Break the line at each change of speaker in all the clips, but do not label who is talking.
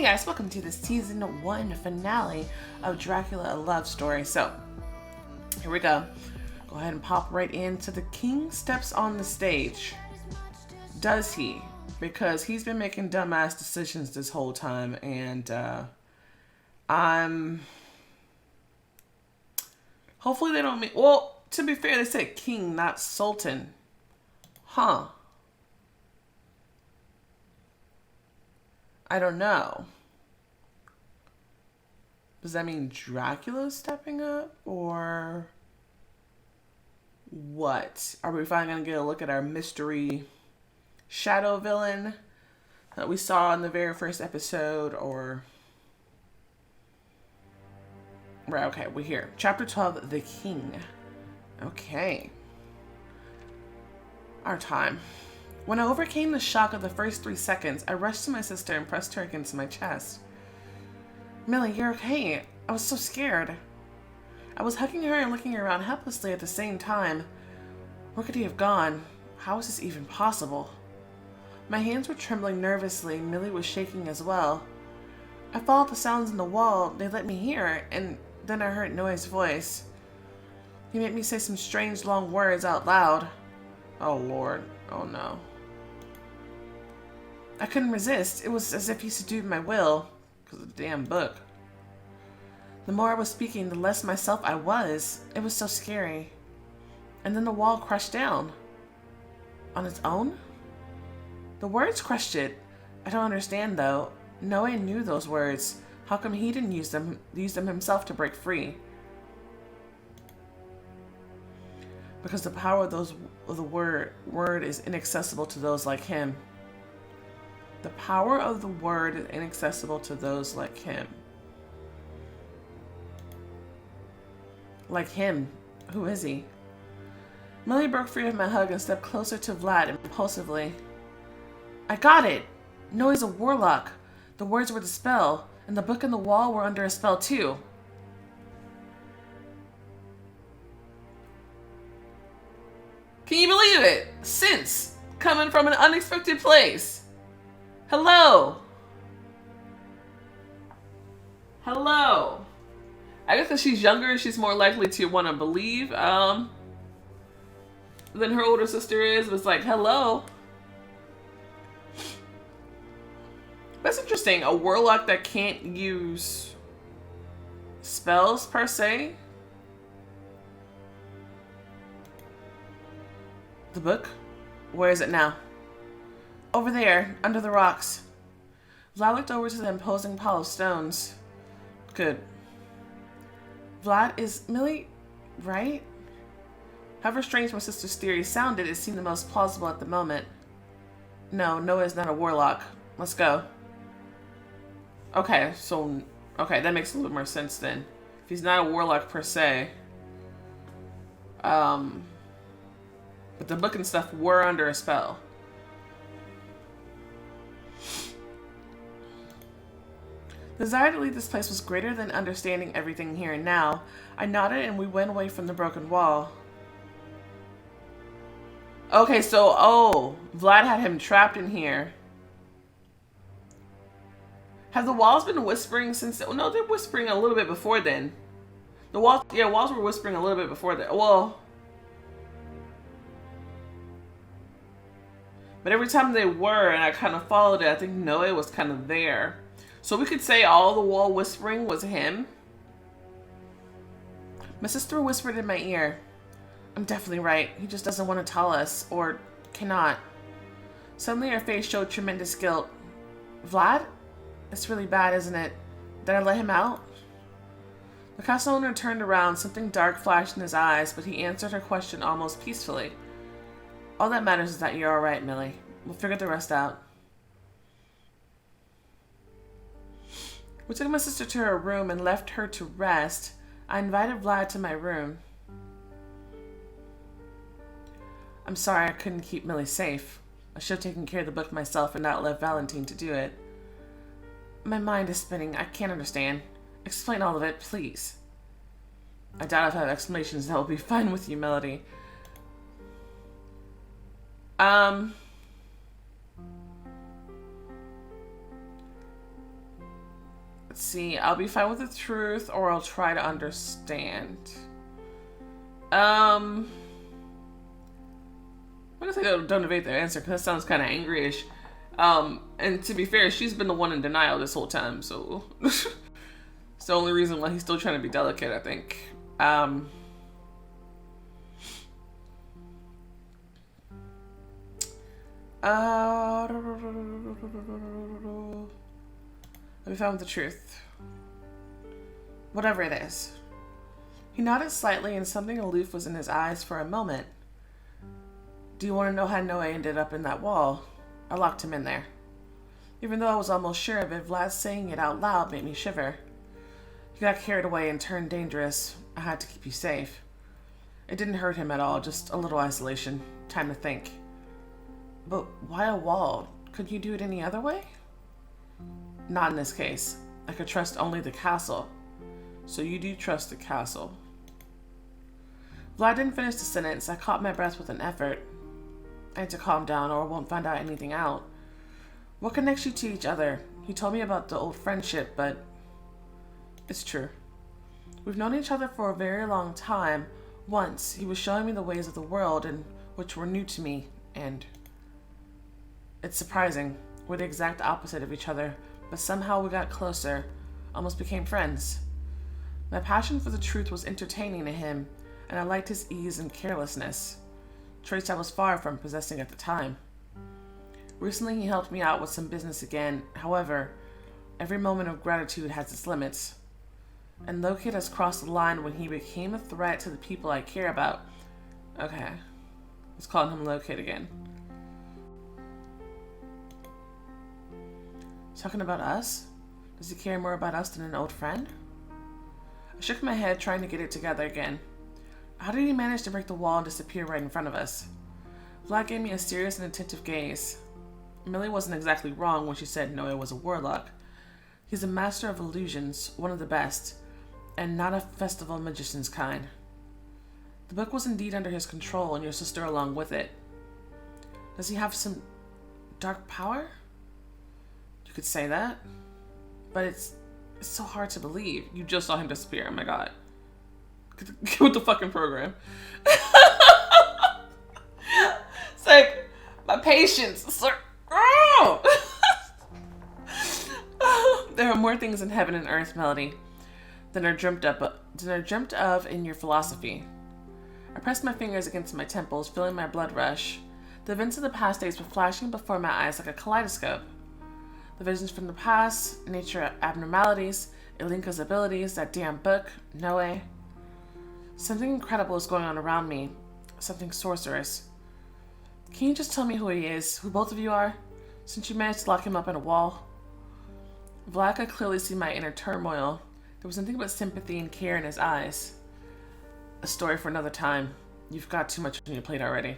Hey guys, welcome to the season 1 finale of Dracula, a love story. So, here we go. Go ahead and pop right into the king steps on the stage. Does he? Because he's been making dumbass decisions this whole time, and hopefully they don't mean... Well, to be fair, they said king, not sultan. Huh. I don't know. Does that mean Dracula's stepping up? Or what? Are we finally going to get a look at our mystery shadow villain that we saw in the very first episode? Or... Right, okay, we're here. Chapter 12, The King. Okay. Our time. When I overcame the shock of the first 3 seconds, I rushed to my sister and pressed her against my chest. Millie, you're okay. I was so scared. I was hugging her and looking around helplessly at the same time. Where could he have gone? How was this even possible? My hands were trembling nervously. Millie was shaking as well. I followed the sounds in the wall. They let me hear, and then I heard Noe's voice. He made me say some strange long words out loud. Oh Lord. Oh no. I couldn't resist. It was as if he subdued my will. Because of the damn book. The more I was speaking, the less myself I was. It was so scary. And then the wall crushed down. On its own? The words crushed it. I don't understand though. Noe knew those words. How come he didn't use them himself to break free? Because the power of the word is inaccessible to those like him. The power of the word is inaccessible to those like him. Like him. Who is he? Millie broke free of my hug and stepped closer to Vlad impulsively. I got it! Noe's a warlock. The words were the spell, and the book and the wall were under a spell too. Can you believe it? Since coming from an unexpected place. Hello. Hello. I guess because she's younger, she's more likely to want to believe than her older sister is. But it's like, hello. That's interesting. A warlock that can't use spells per se. The book? Where is it now? Over there, under the rocks. Vlad looked over to the imposing pile of stones. Good. Vlad, is Millie right? However strange my sister's theory sounded, it seemed the most plausible at the moment. No, Noah is not a warlock. Let's go. Okay, that makes a little more sense then. If he's not a warlock per se. But the book and stuff were under a spell. The desire to leave this place was greater than understanding everything here and now. I nodded and we went away from the broken wall. Okay, so, Vlad had him trapped in here. Have the walls been whispering since... No, they're whispering a little bit before then. The walls were whispering a little bit before that. Well... But every time they were, and I kind of followed it, I think Noe was kind of there. So we could say all the wall whispering was him. My sister whispered in my ear. I'm definitely right. He just doesn't want to tell us, or cannot. Suddenly her face showed tremendous guilt. Vlad? It's really bad, isn't it? Did I let him out? The castle owner turned around. Something dark flashed in his eyes, but he answered her question almost peacefully. All that matters is that you're alright, Millie. We'll figure the rest out. We took my sister to her room and left her to rest. I invited Vlad to my room. I'm sorry I couldn't keep Millie safe. I should have taken care of the book myself and not left Valentine to do it. My mind is spinning. I can't understand. Explain all of it, please. I doubt if I have explanations that will be fine with you, Melody. Let's see. I'll be fine with the truth, or I'll try to understand. I'm gonna say don't evade their answer, because that sounds kind of angry-ish. And to be fair, she's been the one in denial this whole time, so it's the only reason why he's still trying to be delicate, I think. Let me find the truth. Whatever it is. He nodded slightly, and something aloof was in his eyes for a moment. Do you want to know how Noe ended up in that wall? I locked him in there. Even though I was almost sure of it, Vlad saying it out loud made me shiver. You got carried away and turned dangerous. I had to keep you safe. It didn't hurt him at all, just a little isolation. Time to think. But why a wall? Could you do it any other way? Not in this case. I could trust only the castle. So you do trust the castle. Vlad didn't finish the sentence. I caught my breath with an effort. I had to calm down or I won't find out anything out. What connects you to each other? He told me about the old friendship, but it's true. We've known each other for a very long time. Once, he was showing me the ways of the world, and which were new to me, and it's surprising. We're the exact opposite of each other, but somehow we got closer, almost became friends. My passion for the truth was entertaining to him, and I liked his ease and carelessness, traits I was far from possessing at the time. Recently, he helped me out with some business again. However, every moment of gratitude has its limits. And Locate has crossed the line when he became a threat to the people I care about. Okay. Let's call him Locate again. Talking about us? Does he care more about us than an old friend? I shook my head, trying to get it together again. How did he manage to break the wall and disappear right in front of us? Vlad gave me a serious and attentive gaze. Millie wasn't exactly wrong when she said Noah was a warlock. He's a master of illusions, one of the best, and not a festival magician's kind. The book was indeed under his control, and your sister along with it. Does he have some dark power? You could say that, but it's so hard to believe. You just saw him disappear. Oh my god. Get with the fucking program. It's like, my patience. It's like, oh! There are more things in heaven and earth, Melody, than are dreamt of in your philosophy. I pressed my fingers against my temples, feeling my blood rush. The events of the past days were flashing before my eyes like a kaleidoscope. The visions from the past, nature abnormalities, Ilinka's abilities, that damn book, Noe. Something incredible is going on around me. Something sorcerous. Can you just tell me who he is, who both of you are, since you managed to lock him up in a wall? Vlad could clearly see my inner turmoil. There was nothing but sympathy and care in his eyes. A story for another time. You've got too much on your plate already.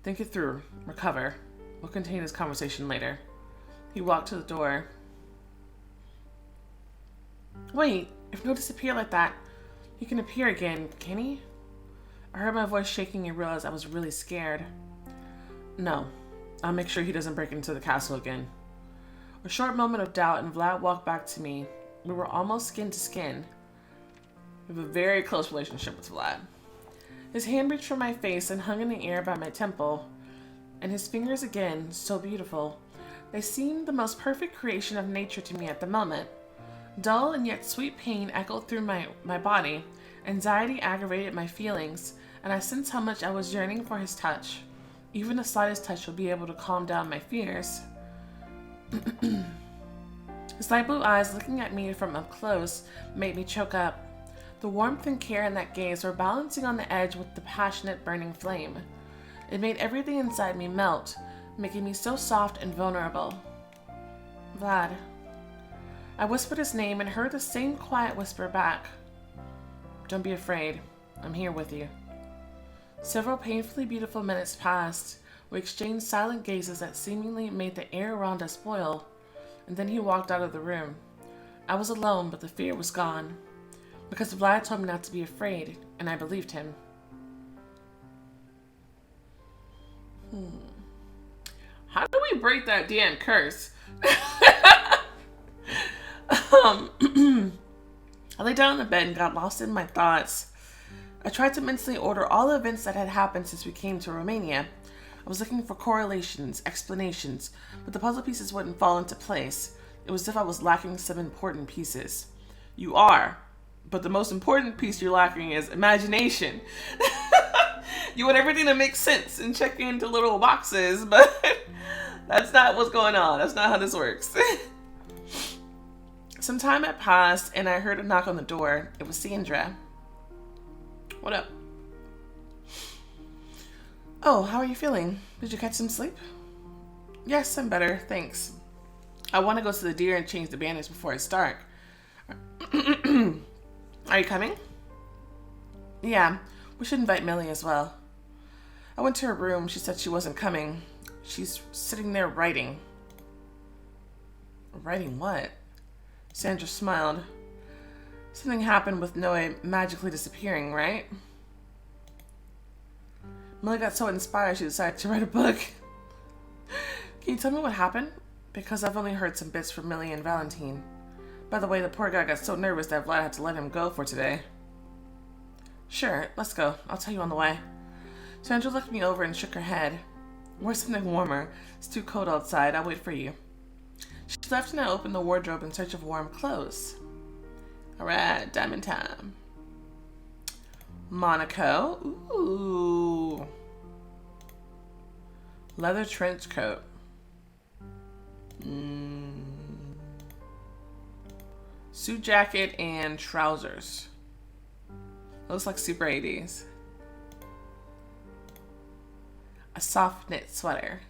Think it through. Recover. We'll continue this conversation later. He walked to the door. Wait, if no disappear like that, he can appear again, can he? I heard my voice shaking and realized I was really scared. No, I'll make sure he doesn't break into the castle again. A short moment of doubt and Vlad walked back to me. We were almost skin to skin. We have a very close relationship with Vlad. His hand reached for my face and hung in the air by my temple. And his fingers again, so beautiful. They seemed the most perfect creation of nature to me at the moment. Dull and yet sweet pain echoed through my body. Anxiety aggravated my feelings, and I sensed how much I was yearning for his touch. Even the slightest touch would be able to calm down my fears. His light blue eyes looking at me from up close made me choke up. The warmth and care in that gaze were balancing on the edge with the passionate burning flame. It made everything inside me melt, making me so soft and vulnerable. Vlad. I whispered his name and heard the same quiet whisper back. Don't be afraid. I'm here with you. Several painfully beautiful minutes passed. We exchanged silent gazes that seemingly made the air around us boil, and then he walked out of the room. I was alone, but the fear was gone, because Vlad told me not to be afraid, and I believed him. How do we break that damn curse? I lay down on the bed and got lost in my thoughts. I tried to mentally order all the events that had happened since we came to Romania. I was looking for correlations, explanations, but the puzzle pieces wouldn't fall into place. It was as if I was lacking some important pieces. You are, but the most important piece you're lacking is imagination. You want everything to make sense and check into little boxes, but that's not what's going on. That's not how this works. Some time had passed and I heard a knock on the door. It was Sandra. What up? Oh, how are you feeling? Did you catch some sleep? Yes, I'm better, thanks. I want to go to the deer and change the bandage before it's dark. Are you coming? Yeah, we should invite Millie as well. I went to her room. She said she wasn't coming. She's sitting there writing. Writing what? Sandra smiled. Something happened with Noe magically disappearing, right? Millie got so inspired she decided to write a book. Can you tell me what happened? Because I've only heard some bits from Millie and Valentine. By the way, the poor guy got so nervous that Vlad had to let him go for today. Sure, let's go. I'll tell you on the way. Sandra looked me over and shook her head. Wear something warmer. It's too cold outside. I'll wait for you. She left and I opened the wardrobe in search of warm clothes. Alright, diamond time. Monaco. Ooh. Leather trench coat. Suit jacket and trousers. Looks like super 80s. A soft knit sweater.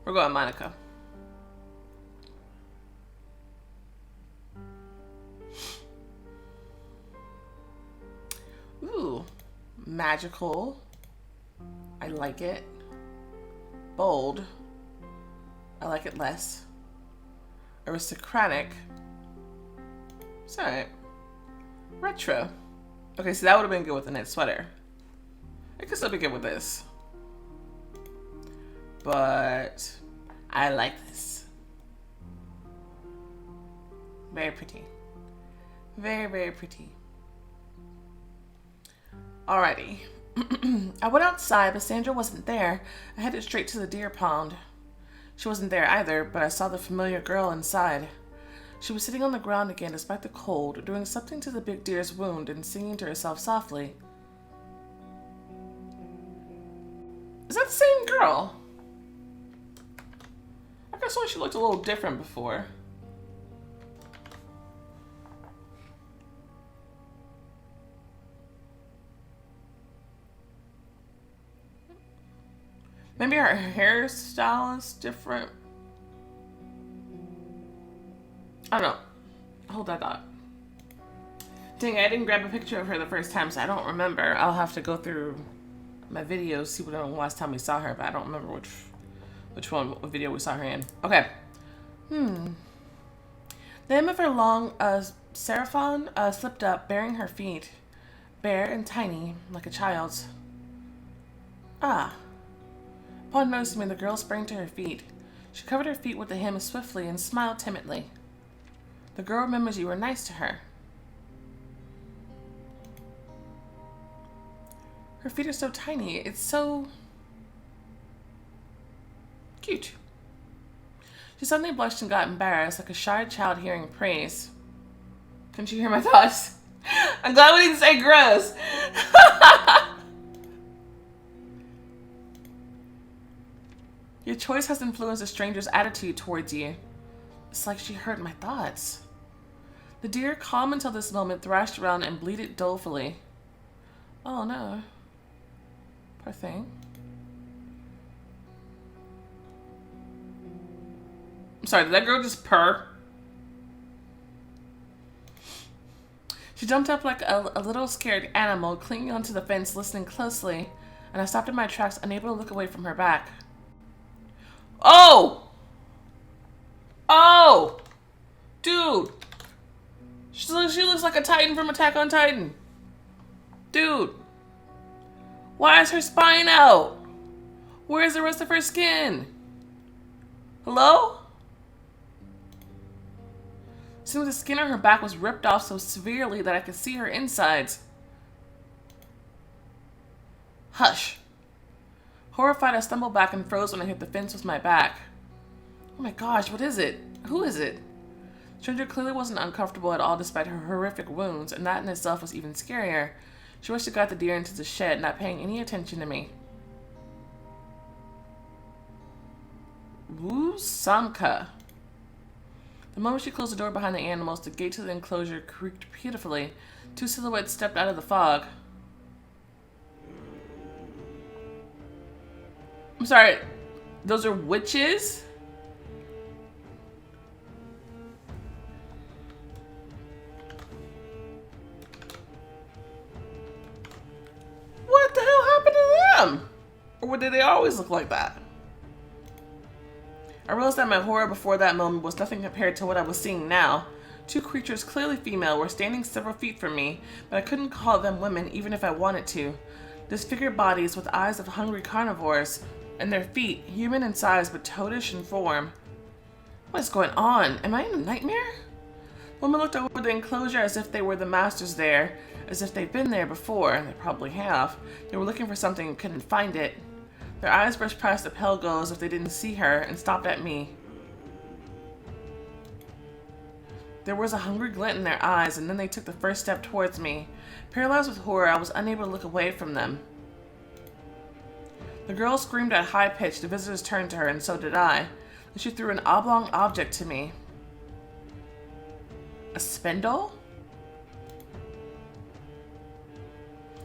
We're going Monaco. Ooh, magical. I like it. Bold. I like it less. Aristocratic. It's alright. Retro. Okay, so that would have been good with the knit sweater. It could still be good with this. But I like this. Very pretty. Very, very pretty. Alrighty. I went outside, but Sandra wasn't there. I headed straight to the deer pond. She wasn't there either, but I saw the familiar girl inside. She was sitting on the ground again despite the cold, doing something to the big deer's wound and singing to herself softly. Is that the same girl? I guess she looked a little different before. Maybe her hairstyle is different. I don't know. Hold that thought. Dang, I didn't grab a picture of her the first time, so I don't remember. I'll have to go through my videos, see what the last time we saw her, but I don't remember what video we saw her in. Okay. The hem of her long seraphon slipped up, baring her feet. Bare and tiny, like a child's. Ah. Upon noticing me, the girl sprang to her feet. She covered her feet with the hem swiftly and smiled timidly. The girl remembers you were nice to her. Her feet are so tiny. It's so cute. She suddenly blushed and got embarrassed, like a shy child hearing praise. Couldn't you hear my thoughts? I'm glad we didn't say gross. Your choice has influenced a stranger's attitude towards you. It's like she heard my thoughts. The deer, calm until this moment, thrashed around and bleated dolefully. Oh no. Poor thing. I'm sorry, did that girl just purr? She jumped up like a little scared animal, clinging onto the fence, listening closely, and I stopped in my tracks, unable to look away from her back. Oh! Oh! Dude! She looks like a Titan from Attack on Titan. Dude! Why is her spine out? Where's the rest of her skin? Hello? seemed the skin on her back was ripped off so severely that I could see her insides. Hush. Horrified, I stumbled back and froze when I hit the fence with my back. Oh my gosh, what is it? Who is it? Stranger clearly wasn't uncomfortable at all despite her horrific wounds, and that in itself was even scarier. She rushed to guide the deer into the shed, not paying any attention to me. Woo Samka. The moment she closed the door behind the animals, the gate to the enclosure creaked pitifully. Two silhouettes stepped out of the fog. I'm sorry, those are witches? What the hell happened to them? Or did they always look like that? I realized that my horror before that moment was nothing compared to what I was seeing now. Two creatures, clearly female, were standing several feet from me, but I couldn't call them women even if I wanted to. Disfigured bodies with eyes of hungry carnivores, and their feet, human in size but toadish in form. What is going on? Am I in a nightmare? The woman looked over the enclosure as if they were the masters there, as if they'd been there before, and they probably have. They were looking for something and couldn't find it. Their eyes brushed past the pale girl as if they didn't see her and stopped at me. There was a hungry glint in their eyes, and then they took the first step towards me. Paralyzed with horror, I was unable to look away from them. The girl screamed at high pitch. The visitors turned to her, and so did I. Then she threw an oblong object to me. A spindle?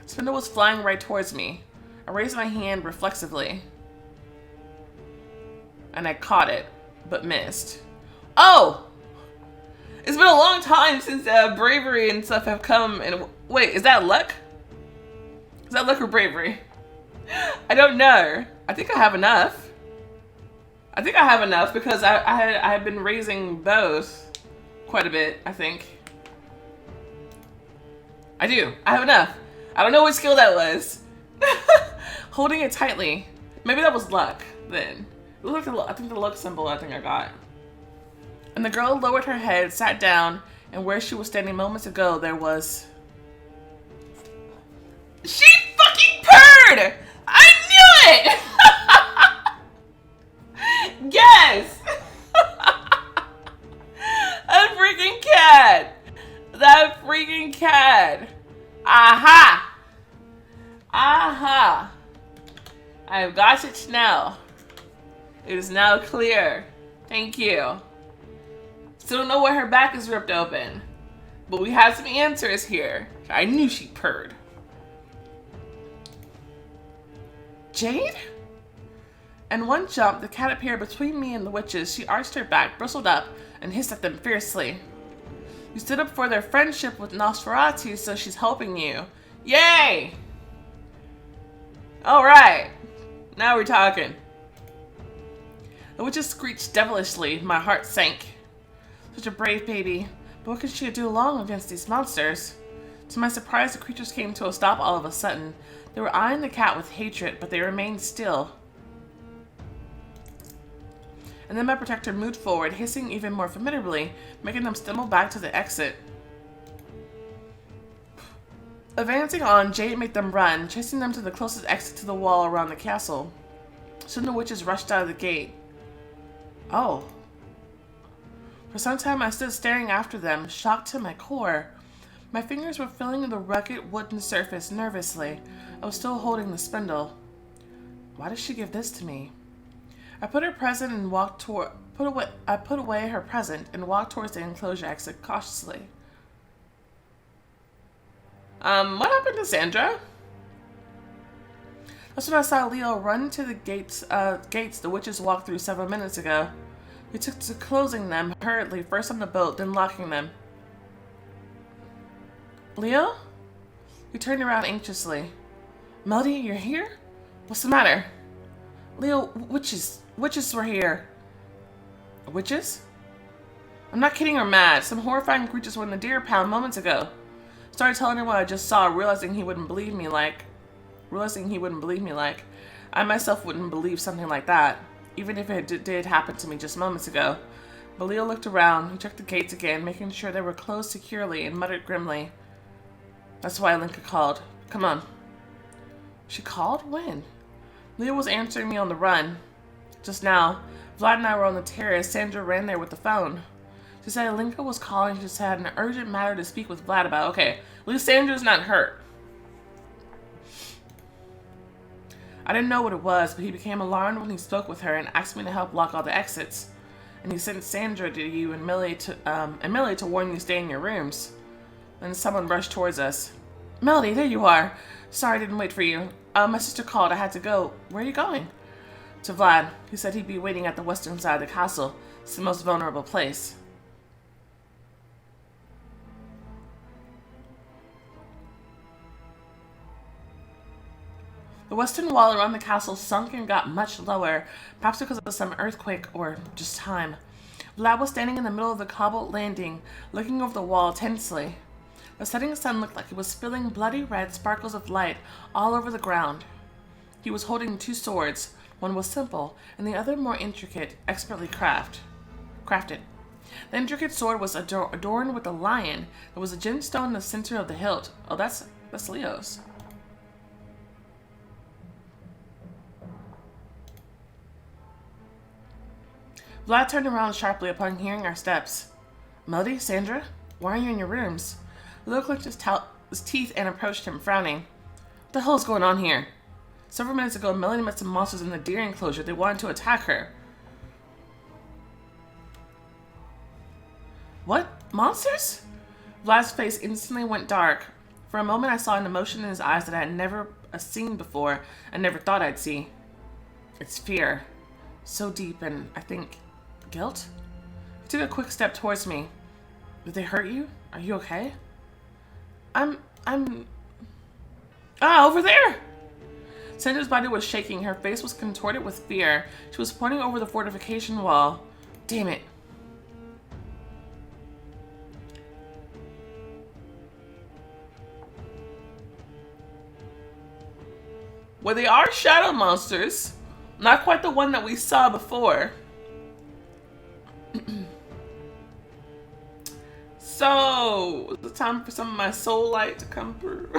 The spindle was flying right towards me. I raised my hand reflexively, and I caught it, but missed. Oh! It's been a long time since bravery and stuff have come. And wait, is that luck? Is that luck or bravery? I don't know. I think I have enough. I think I have enough because I have been raising both quite a bit, I think. I do. I have enough. I don't know what skill that was. Holding it tightly. Maybe that was luck then. It looked like I think the luck symbol I got. And the girl lowered her head, sat down, and where she was standing moments ago, there was... She fucking purred! I knew it! Yes! That freaking cat! That freaking cat! Aha! Aha! I have got it now. It is now clear. Thank you. Still don't know why her back is ripped open, but we have some answers here. I knew she purred. Jade? In one jump, the cat appeared between me and the witches. She arched her back, bristled up, and hissed at them fiercely. You stood up for their friendship with Nosferatu, so she's helping you. Yay! Alright. Now we're talking. The witches screeched devilishly. My heart sank. Such a brave baby. But what could she do alone against these monsters? To my surprise, the creatures came to a stop all of a sudden. They were eyeing the cat with hatred, but they remained still. And then my protector moved forward, hissing even more formidably, making them stumble back to the exit. Advancing on, Jade made them run, chasing them to the closest exit to the wall around the castle. Soon the witches rushed out of the gate. Oh. For some time I stood staring after them, shocked to my core. My fingers were feeling the rugged wooden surface nervously. I was still holding the spindle. Why did she give this to me? I put away her present and walked towards the enclosure exit cautiously. What happened to Sandra? That's when I saw Leo run to the gates the witches walked through several minutes ago. We took to closing them hurriedly, first on the boat, then locking them. Leo? He turned around anxiously. Melody, you're here? What's the matter? Leo, witches were here. Witches? I'm not kidding or mad. Some horrifying creatures were in the deer pound moments ago. Started telling her what I just saw, realizing he wouldn't believe me like. I myself wouldn't believe something like that, even if it did happen to me just moments ago. But Leo looked around. He checked the gates again, making sure they were closed securely, and muttered grimly. That's why Linka called. Come on. She called? When? Leo was answering me on the run. Just now. Vlad and I were on the terrace. Sandra ran there with the phone. She said Linka was calling. She just had an urgent matter to speak with Vlad about. Okay, at least Sandra's not hurt. I didn't know what it was, but he became alarmed when he spoke with her and asked me to help lock all the exits. And he sent Sandra to you and Millie to warn you to stay in your rooms. Then someone rushed towards us. Melody, there you are. Sorry I didn't wait for you. My sister called. I had to go. Where are you going? To Vlad. He said he'd be waiting at the western side of the castle. It's the most vulnerable place. The western wall around the castle sunk and got much lower, perhaps because of some earthquake or just time. Vlad was standing in the middle of the cobbled landing, looking over the wall tensely. The setting sun looked like it was spilling bloody red sparkles of light all over the ground. He was holding two swords. One was simple, and the other more intricate, expertly crafted. The intricate sword was adorned with a lion. There was a gemstone in the center of the hilt. Oh, that's Leo's. Vlad turned around sharply upon hearing our steps. Melody, Sandra, why are you in your rooms? Leo clicked his teeth and approached him, frowning. What the hell is going on here? Several minutes ago, Melody met some monsters in the deer enclosure. They wanted to attack her. What? Monsters? Vlad's face instantly went dark. For a moment, I saw an emotion in his eyes that I had never seen before and never thought I'd see. It's fear. So deep and, I think, guilt? He took a quick step towards me. Did they hurt you? Are you okay? Over there! Sandra's body was shaking. Her face was contorted with fear. She was pointing over the fortification wall. Damn it. Well, they are shadow monsters. Not quite the one that we saw before. So, it's time for some of my soul light to come through.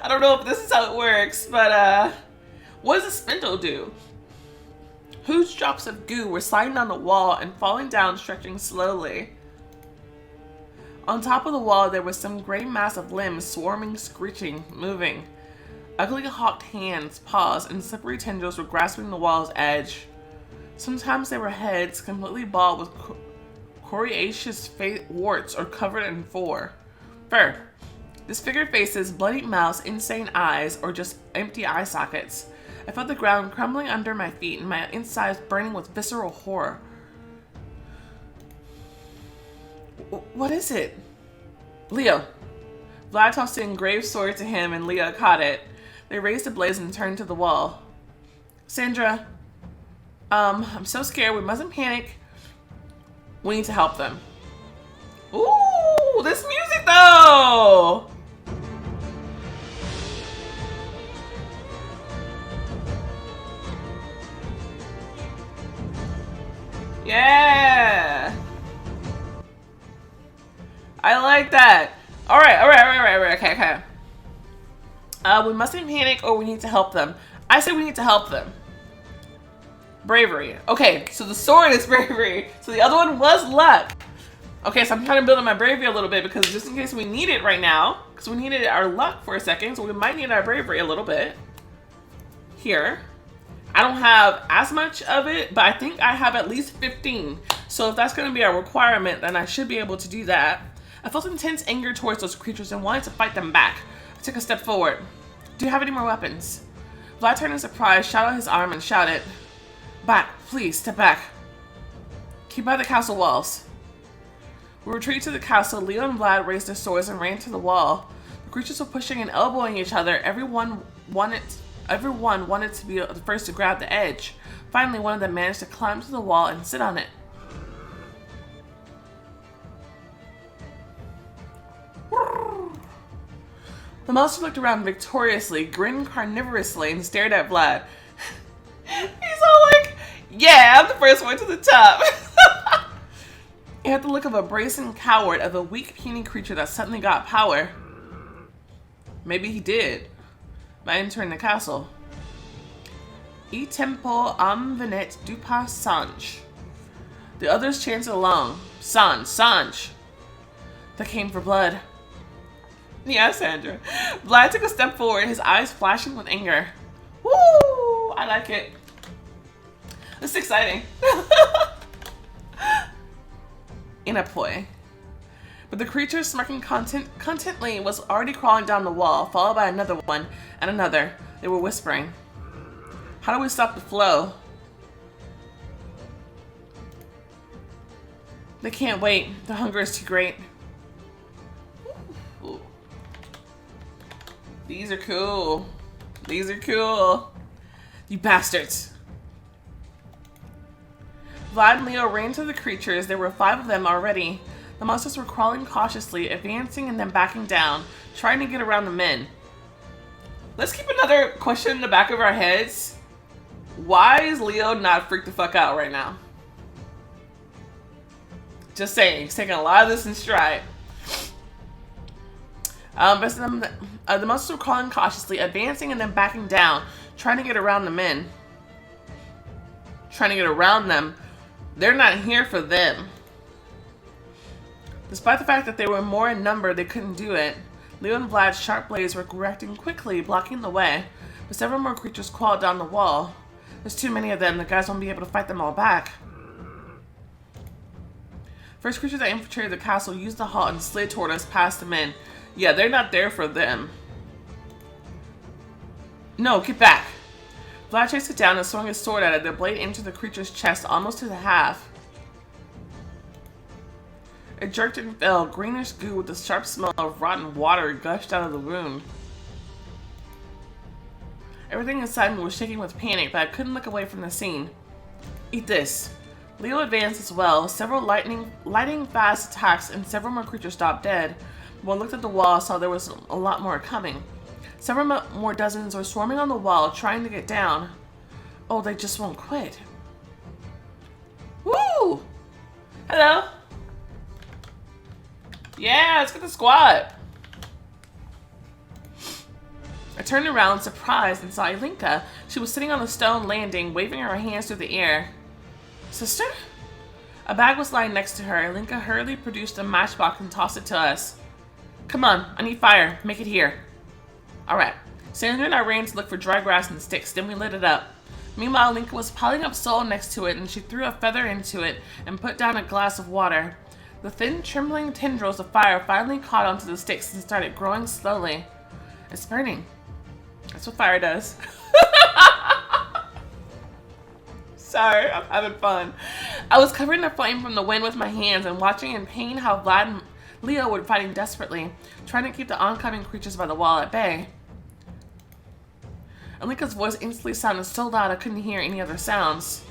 I don't know if this is how it works, but what does a spindle do? Huge drops of goo were sliding down the wall and falling down, stretching slowly. On top of the wall, there was some gray mass of limbs swarming, screeching, moving. Ugly hawked hands, paws, and slippery tendrils were grasping the wall's edge. Sometimes they were heads, completely bald with coriaceous warts or covered in fur. Disfigured faces, bloody mouths, insane eyes, or just empty eye sockets. I felt the ground crumbling under my feet and my insides burning with visceral horror. What is it? Leo. Vlad tossed an engraved sword to him and Leo caught it. They raised a blaze and turned to the wall. Sandra, I'm so scared. We mustn't panic. We need to help them. Ooh, this music though! Yeah! I like that. Alright, okay. We mustn't panic or we need to help them. I say we need to help them. Bravery. Okay, so the sword is bravery. So the other one was luck. Okay, so I'm trying to build up my bravery a little bit because just in case we need it right now, because we needed our luck for a second, so we might need our bravery a little bit. Here. I don't have as much of it, but I think I have at least 15. So if that's going to be our requirement, then I should be able to do that. I felt intense anger towards those creatures and wanted to fight them back. I took a step forward. Do you have any more weapons? Vlad turned in surprise, shot out his arm, and shouted, Back, please, step back. Keep by the castle walls. We retreated to the castle. Leo and Vlad raised their swords and ran to the wall. The creatures were pushing and elbowing each other. Everyone wanted to be the first to grab the edge. Finally, one of them managed to climb to the wall and sit on it. The monster looked around victoriously, grinned carnivorously, and stared at Vlad. He's all like, yeah, I'm the first one to the top. It had the look of a brazen coward, of a weak, puny creature that suddenly got power. Maybe he did, by entering the castle. E tempo am venet du pas Sanj. The others chanted along. Sanj, Sanj. They came for blood. Yeah, Sandra. Vlad took a step forward, his eyes flashing with anger. Woo! I like it. It's exciting. Inapoi. But the creature, smirking contently, was already crawling down the wall, followed by another one and another. They were whispering. How do we stop the flow? They can't wait. The hunger is too great. Ooh. These are cool. These are cool. You bastards. Vlad and Leo ran to the creatures. There were 5 of them already. The monsters were crawling cautiously, advancing and then backing down, trying to get around the men. Let's keep another question in the back of our heads. Why is Leo not freaked the fuck out right now? Just saying, he's taking a lot of this in stride. The monsters were crawling cautiously, advancing and then backing down, trying to get around the men. Trying to get around them. They're not here for them. Despite the fact that they were more in number, they couldn't do it. Leo and Vlad's sharp blades were reacting quickly, blocking the way. But several more creatures crawled down the wall. There's too many of them. The guys won't be able to fight them all back. First creature that infiltrated the castle used the halt and slid toward us past the men. Yeah, they're not there for them. No, get back. Vlad chased it down and swung his sword at it. The blade entered the creature's chest almost to the half. It jerked and fell. Greenish goo with the sharp smell of rotten water gushed out of the wound. Everything inside me was shaking with panic, but I couldn't look away from the scene. Eat this. Leo advanced as well. Several lightning fast attacks and several more creatures stopped dead. When I looked at the wall, I saw there was a lot more coming. Several more dozens were swarming on the wall, trying to get down. Oh, they just won't quit. Woo! Hello. Yeah, let's get the squad. I turned around, surprised, and saw Ilinka. She was sitting on a stone landing, waving her hands through the air. Sister? A bag was lying next to her. Ilinka hurriedly produced a matchbox and tossed it to us. Come on, I need fire. Make it here. Alright. Sandra and I ran to look for dry grass and sticks, then we lit it up. Meanwhile, Ilinka was piling up soil next to it, and she threw a feather into it and put down a glass of water. The thin, trembling tendrils of fire finally caught onto the sticks and started growing slowly. It's burning. That's what fire does. Sorry, I'm having fun. I was covering the flame from the wind with my hands and watching in pain how Vlad and Leo were fighting desperately, trying to keep the oncoming creatures by the wall at bay. Alika's voice instantly sounded so loud I couldn't hear any other sounds.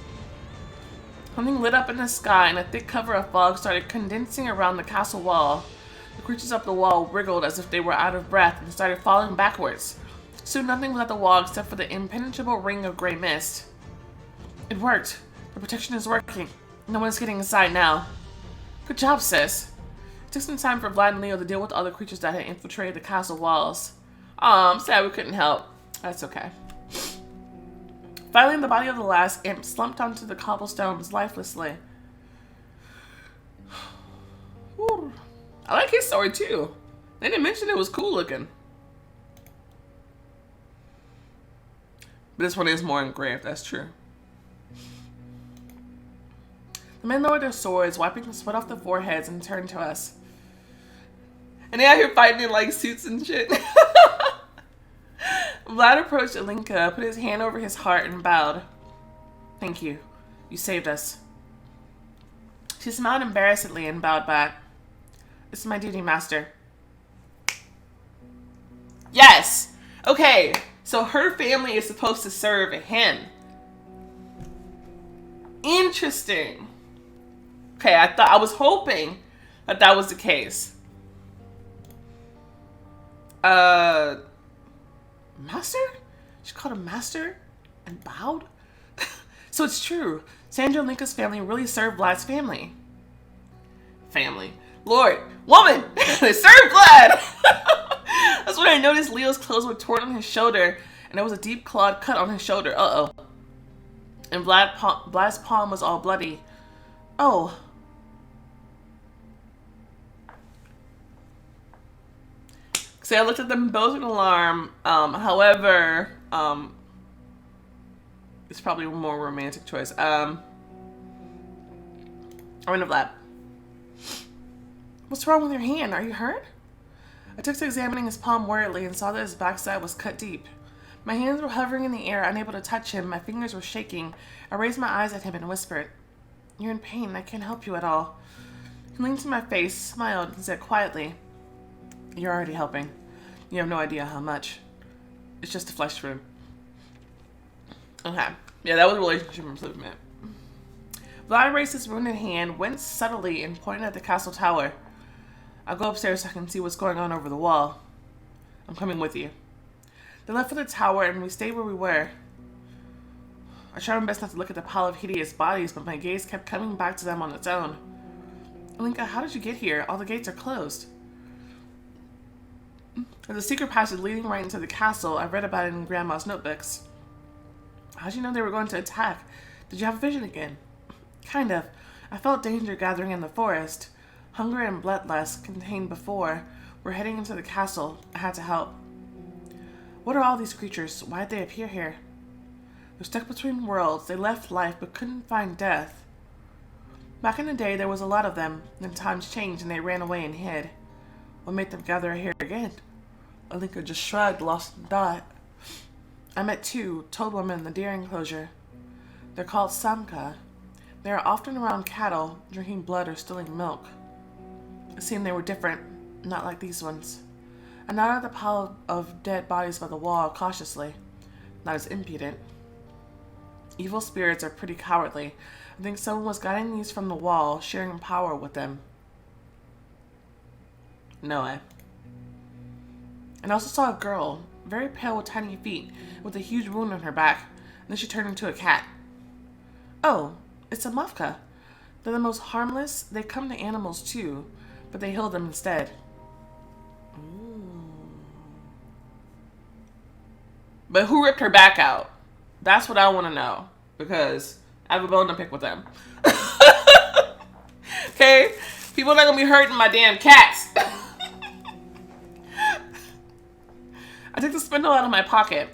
Something lit up in the sky and a thick cover of fog started condensing around the castle wall. The creatures up the wall wriggled as if they were out of breath and started falling backwards. Soon nothing was at the wall except for the impenetrable ring of gray mist. It worked. The protection is working. No one's getting inside now. Good job, sis. It took some time for Vlad and Leo to deal with all the creatures that had infiltrated the castle walls. Aw, I'm sad we couldn't help. That's okay. Finally, the body of the last imp slumped onto the cobblestones lifelessly. Whew. I like his sword too. They didn't mention it was cool looking. But this one is more engraved, that's true. The men lowered their swords, wiping the sweat off their foreheads, and turned to us. And they out here fighting in like suits and shit. Vlad approached Ilinka, put his hand over his heart, and bowed. Thank you. You saved us. She smiled embarrassedly and bowed back. It's my duty, master. Yes! Okay, so her family is supposed to serve him. Interesting. Okay, I was hoping that was the case. Master? She called him master and bowed? So it's true. Sandra and Linka's family really served Vlad's family. family. Lord, woman, they serve blood. That's when I noticed Leo's clothes were torn on his shoulder, and there was a deep clawed cut on his shoulder. Uh-oh. And Vlad's palm was all bloody. Oh. See, I looked at them both in alarm. However, it's probably a more romantic choice. I went to Vlad. What's wrong with your hand? Are you hurt? I took to examining his palm worriedly and saw that his backside was cut deep. My hands were hovering in the air, unable to touch him. My fingers were shaking. I raised my eyes at him and whispered, "You're in pain. I can't help you at all." He leaned to my face, smiled, and said quietly, "You're already helping. You have no idea how much. It's just a flesh wound." Okay. Yeah, that was a relationship improvement. Vlad raised his wounded hand, winced subtly, and pointed at the castle tower. "I'll go upstairs so I can see what's going on over the wall. I'm coming with you." They left for the tower, and we stayed where we were. I tried my best not to look at the pile of hideous bodies, but my gaze kept coming back to them on its own. "Alinka, how did you get here? All the gates are closed." There's a secret passage leading right into the castle. I read about it in Grandma's notebooks. How'd you know they were going to attack? Did you have a vision again? Kind of. I felt danger gathering in the forest. Hunger and bloodlust, contained before, were heading into the castle. I had to help. What are all these creatures? Why did they appear here? They're stuck between worlds. They left life but couldn't find death. Back in the day, there was a lot of them. Then times changed and they ran away and hid. What made them gather here again? Alinka just shrugged, lost in thought. I met two, told women in the deer enclosure. They're called Samka. They are often around cattle, drinking blood or stealing milk. It seemed they were different, not like these ones. I nodded at the pile of dead bodies by the wall cautiously, not as impudent. Evil spirits are pretty cowardly. I think someone was guiding these from the wall, sharing power with them. No way. And I also saw a girl, very pale with tiny feet, with a huge wound on her back, and then she turned into a cat. Oh, it's a mafka. They're the most harmless. They come to animals too, but they heal them instead. Ooh. But who ripped her back out? That's what I want to know, because I have a bone to pick with them. Okay? People are not going to be hurting my damn cats. I took the spindle out of my pocket.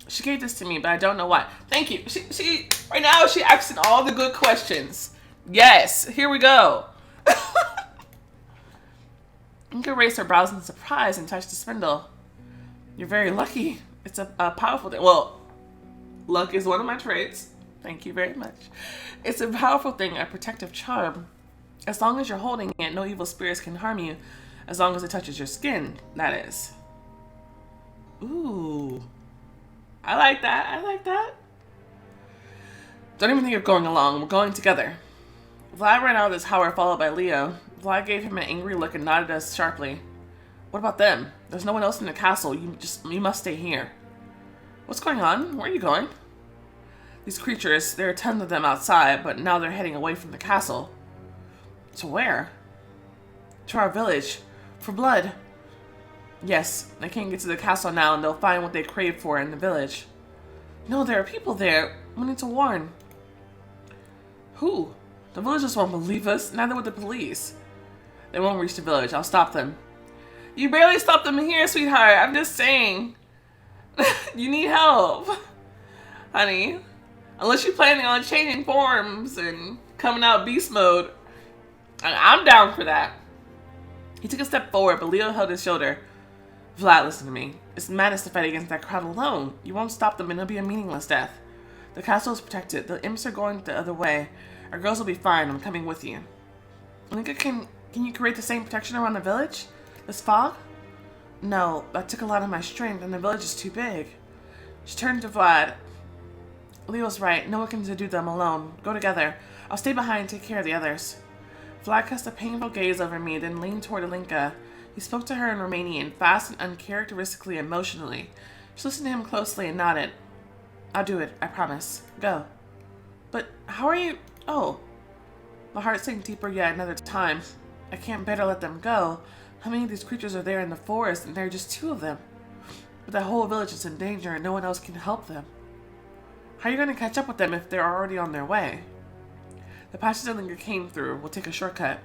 She gave this to me, but I don't know why. Thank you. She right now, she asking all the good questions. Yes, here we go. Inka raised her brows in surprise and touched the spindle. You're very lucky. It's a powerful thing. Well, luck is one of my traits. Thank you very much. It's a powerful thing, a protective charm. As long as you're holding it, no evil spirits can harm you. As long as it touches your skin, that is. Ooh. I like that. I like that. Don't even think of going along. We're going together. Vlad ran out of the tower, followed by Leo. Vlad gave him an angry look and nodded at us sharply. What about them? There's no one else in the castle. You must stay here. What's going on? Where are you going? These creatures, there are tons of them outside, but now they're heading away from the castle. To where? To our village. For blood. Yes, they can't get to the castle now, and they'll find what they crave for in the village. No, there are people there. We need to warn. Who? The villagers won't believe us, neither would the police. They won't reach the village. I'll stop them. You barely stopped them here, sweetheart. I'm just saying. You need help. Honey. Unless you're planning on changing forms and coming out beast mode. I'm down for that. He took a step forward, but Leo held his shoulder. Vlad, listen to me. It's madness to fight against that crowd alone. You won't stop them, and it'll be a meaningless death. The castle is protected. The imps are going the other way. Our girls will be fine. I'm coming with you. Linka, can you create the same protection around the village? This fog? No, that took a lot of my strength, and the village is too big. She turned to Vlad. Leo's right. No one can do them alone. Go together. I'll stay behind and take care of the others. Vlad cast a painful gaze over me, then leaned toward Alinka. He spoke to her in Romanian, fast and uncharacteristically emotionally. She listened to him closely and nodded. I'll do it, I promise. Go. But how are you? Oh. My heart sank deeper yet another time. I can't bear to let them go. How many of these creatures are there in the forest, and there are just 2 of them? But the whole village is in danger, and no one else can help them. How are you going to catch up with them if they're already on their way? The passage that Linker came through. We'll take a shortcut.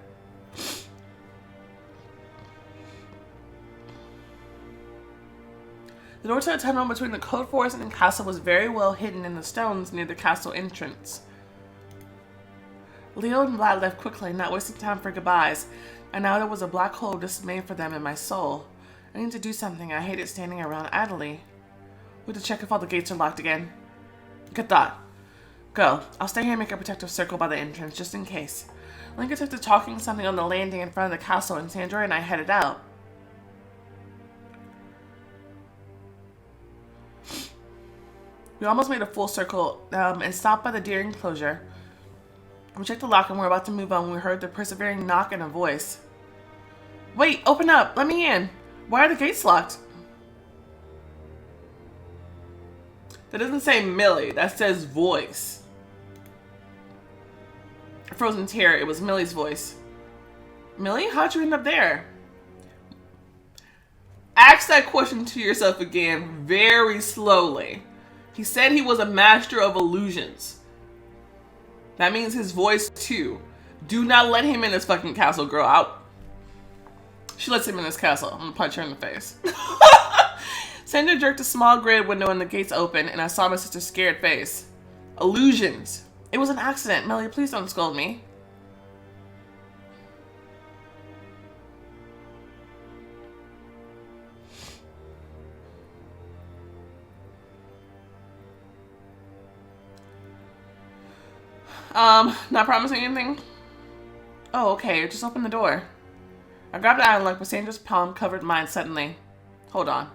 The door to the tunnel between the Code Forest and the castle was very well hidden in the stones near the castle entrance. Leo and Vlad left quickly, not wasting time for goodbyes, and now there was a black hole just made for them in my soul. I need to do something. I hated standing around idly. We have to check if all the gates are locked again. Good thought. Go. I'll stay here and make a protective circle by the entrance, just in case. Lincoln took to talking something on the landing in front of the castle, and Sandra and I headed out. We almost made a full circle and stopped by the deer enclosure. We checked the lock and were about to move on when we heard the persevering knock and a voice. Wait, open up! Let me in! Why are the gates locked? That doesn't say Millie, that says voice. A frozen tear, it was Millie's voice. Millie, how'd you end up there? Ask that question to yourself again very slowly. He said he was a master of illusions. That means his voice too. Do not let him in this fucking castle, girl. Out. She lets him in this castle. I'm gonna punch her in the face. Sandra jerked a small grid window and the gates opened, and I saw my sister's scared face. Illusions. It was an accident. Melly, please don't scold me. Not promising anything? Oh, okay, just open the door. I grabbed the iron lock, but Sandra's palm covered mine suddenly. Hold on.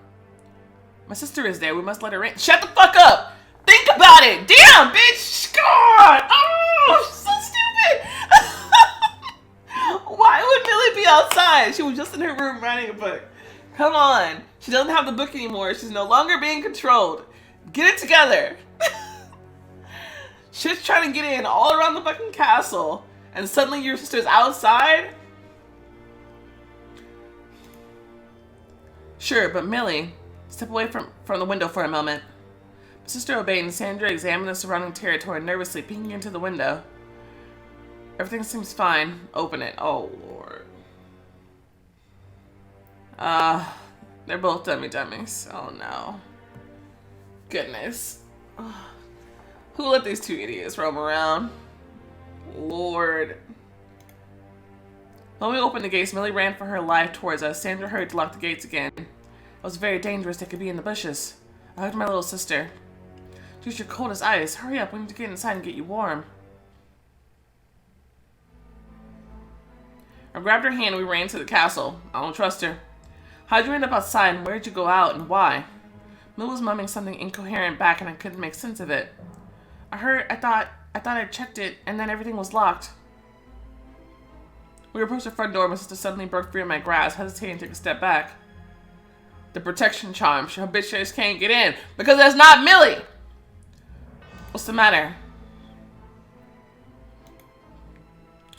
My sister is there, we must let her in. Shut the fuck up! Think about it! Damn, bitch! God! Oh, she's so stupid! Why would Millie be outside? She was just in her room writing a book. Come on. She doesn't have the book anymore. She's no longer being controlled. Get it together. Shit's trying to get in all around the fucking castle, and suddenly your sister's outside? Sure, but Millie, step away from the window for a moment. My sister obeyed, and Sandra examined the surrounding territory nervously, peeking into the window. Everything seems fine. Open it. Oh, Lord. They're both dummies. Oh, no. Goodness. Who let these 2 idiots roam around? Lord. When we opened the gates, Millie ran for her life towards us. Sandra hurried to lock the gates again. It was very dangerous. They could be in the bushes. I hugged my little sister. Dude, you're cold as ice. Hurry up. We need to get inside and get you warm. I grabbed her hand and we ran to the castle. I don't trust her. How'd you end up outside, and where'd you go out, and why? Millie was mumbling something incoherent back, and I couldn't make sense of it. I thought I checked it, and then everything was locked. We approached the front door, my sister suddenly broke free of my grasp, hesitating to take a step back. The protection charm. Her bitch just can't get in, because that's not Millie! What's the matter?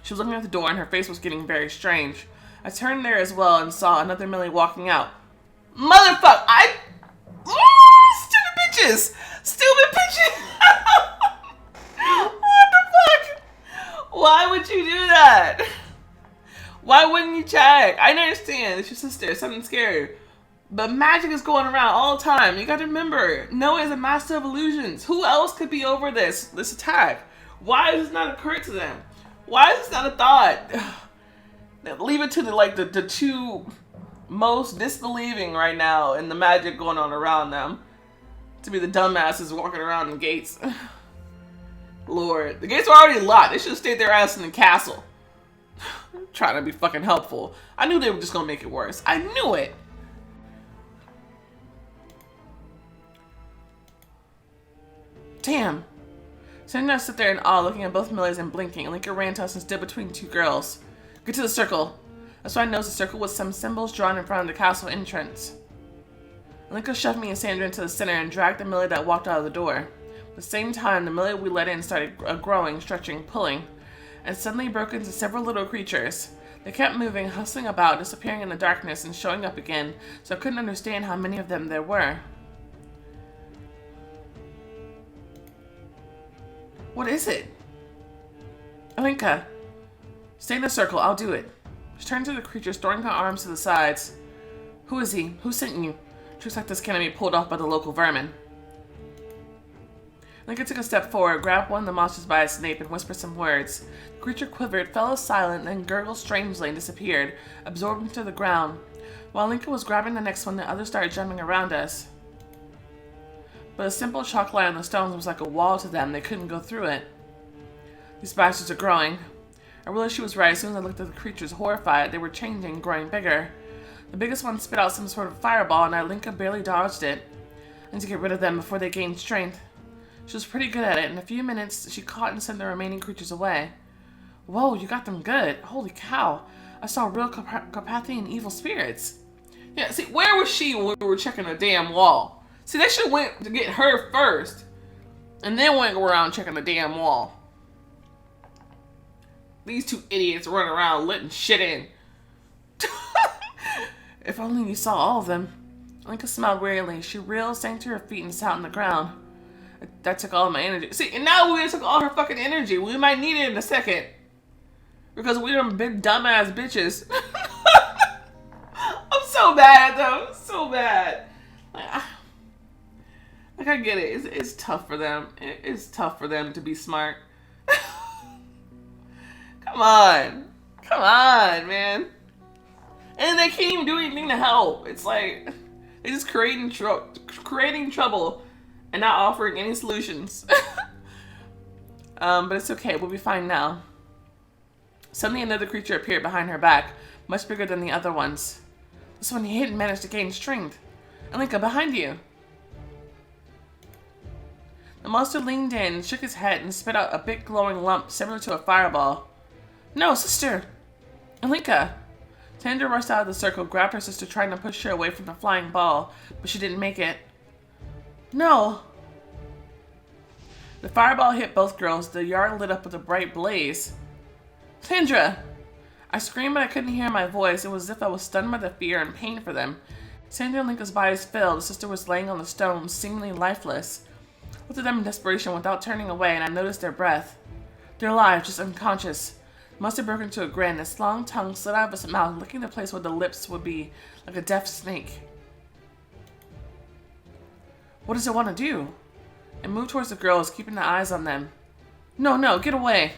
She was looking at the door, and her face was getting very strange. I turned there as well, and saw another Millie walking out. Motherfucker! Stupid bitches! Stupid bitches! What the fuck? Why would you do that? Why wouldn't you check? I understand. It's your sister. Something scary. But magic is going around all the time. You gotta remember, Noah is a master of illusions. Who else could be over this attack? Why does this not occur to them? Why is this not a thought? Leave it to the 2 most disbelieving right now in the magic going on around them. To be the dumbasses walking around in gates. Lord, the gates were already locked. They should have stayed their ass in the castle. Trying to be fucking helpful. I knew they were just gonna make it worse. I knew it. Damn. Sandra stood there in awe, looking at both Millies and blinking. Linker ran to us and stood between 2 girls. Get to the circle. That's why I noticed the circle with some symbols drawn in front of the castle entrance. Linker shoved me and Sandra into the center and dragged the Millie that walked out of the door. At the same time, the Millie we let in started growing, stretching, pulling, and suddenly broke into several little creatures. They kept moving, hustling about, disappearing in the darkness and showing up again, so I couldn't understand how many of them there were. What is it? Alinka, stay in the circle, I'll do it. She turned to the creatures, throwing her arms to the sides. Who is he? Who sent you? Tricks like this can't be pulled off by the local vermin. Lincoln took a step forward, grabbed one of the monsters by its nape, and whispered some words. The creature quivered, fell silent, then gurgled strangely and disappeared, absorbed into the ground. While Lincoln was grabbing the next one, the others started jumping around us. But a simple chalk line on the stones was like a wall to them. They couldn't go through it. These bastards are growing. I realized she was right as soon as I looked at the creatures, horrified. They were changing, growing bigger. The biggest one spit out some sort of fireball, and Alinka barely dodged it. I need to get rid of them before they gain strength. She was pretty good at it. In a few minutes, she caught and sent the remaining creatures away. Whoa, you got them good. Holy cow. I saw real Carpathian evil spirits. Yeah, see, where was she when we were checking the damn wall? See, they should have went to get her first, and then went around checking the damn wall. These two idiots running around letting shit in. If only you saw all of them. Linka smiled wearily. She reeled, sank to her feet, and sat on the ground. That took all of my energy. See, and now we took all her fucking energy. We might need it in a second. Because we them big dumbass bitches. I'm so bad, though. I'm so bad. Like, I get it. It's tough for them. It's tough for them to be smart. Come on. Come on, man. And they can't even do anything to help. It's like, they're just creating trouble and not offering any solutions. But it's okay. We'll be fine now. Suddenly another creature appeared behind her back, much bigger than the other ones. This one hit and managed to gain strength. Alinka, behind you. The monster leaned in, shook his head, and spit out a big glowing lump similar to a fireball. No, sister! Alinka! Sandra rushed out of the circle, grabbed her sister, trying to push her away from the flying ball, but she didn't make it. No! The fireball hit both girls. The yard lit up with a bright blaze. Sandra! I screamed, but I couldn't hear my voice. It was as if I was stunned by the fear and pain for them. Sandra and Linka's bodies fell. The sister was laying on the stones, seemingly lifeless. I looked at them in desperation without turning away, and I noticed their breath. They're alive, just unconscious. The monster broke into a grin. Its long tongue slid out of its mouth, licking the place where the lips would be, like a deaf snake. What does it want to do? It moved towards the girls, keeping the eyes on them. No, get away!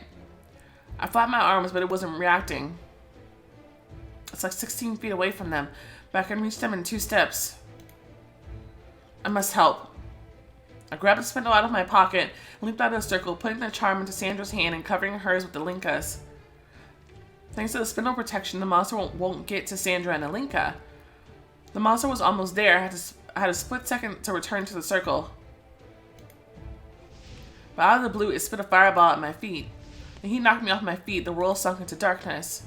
I flapped my arms, but it wasn't reacting. It's like 16 feet away from them, but I can reach them in 2 steps. I must help. I grabbed a spindle out of my pocket and leaped out of the circle, putting the charm into Sandra's hand and covering hers with Alinka's. Thanks to the spindle protection, the monster won't get to Sandra and Alinka. The monster was almost there. I had a split second to return to the circle. But out of the blue, it spit a fireball at my feet. When he knocked me off my feet, the world sunk into darkness.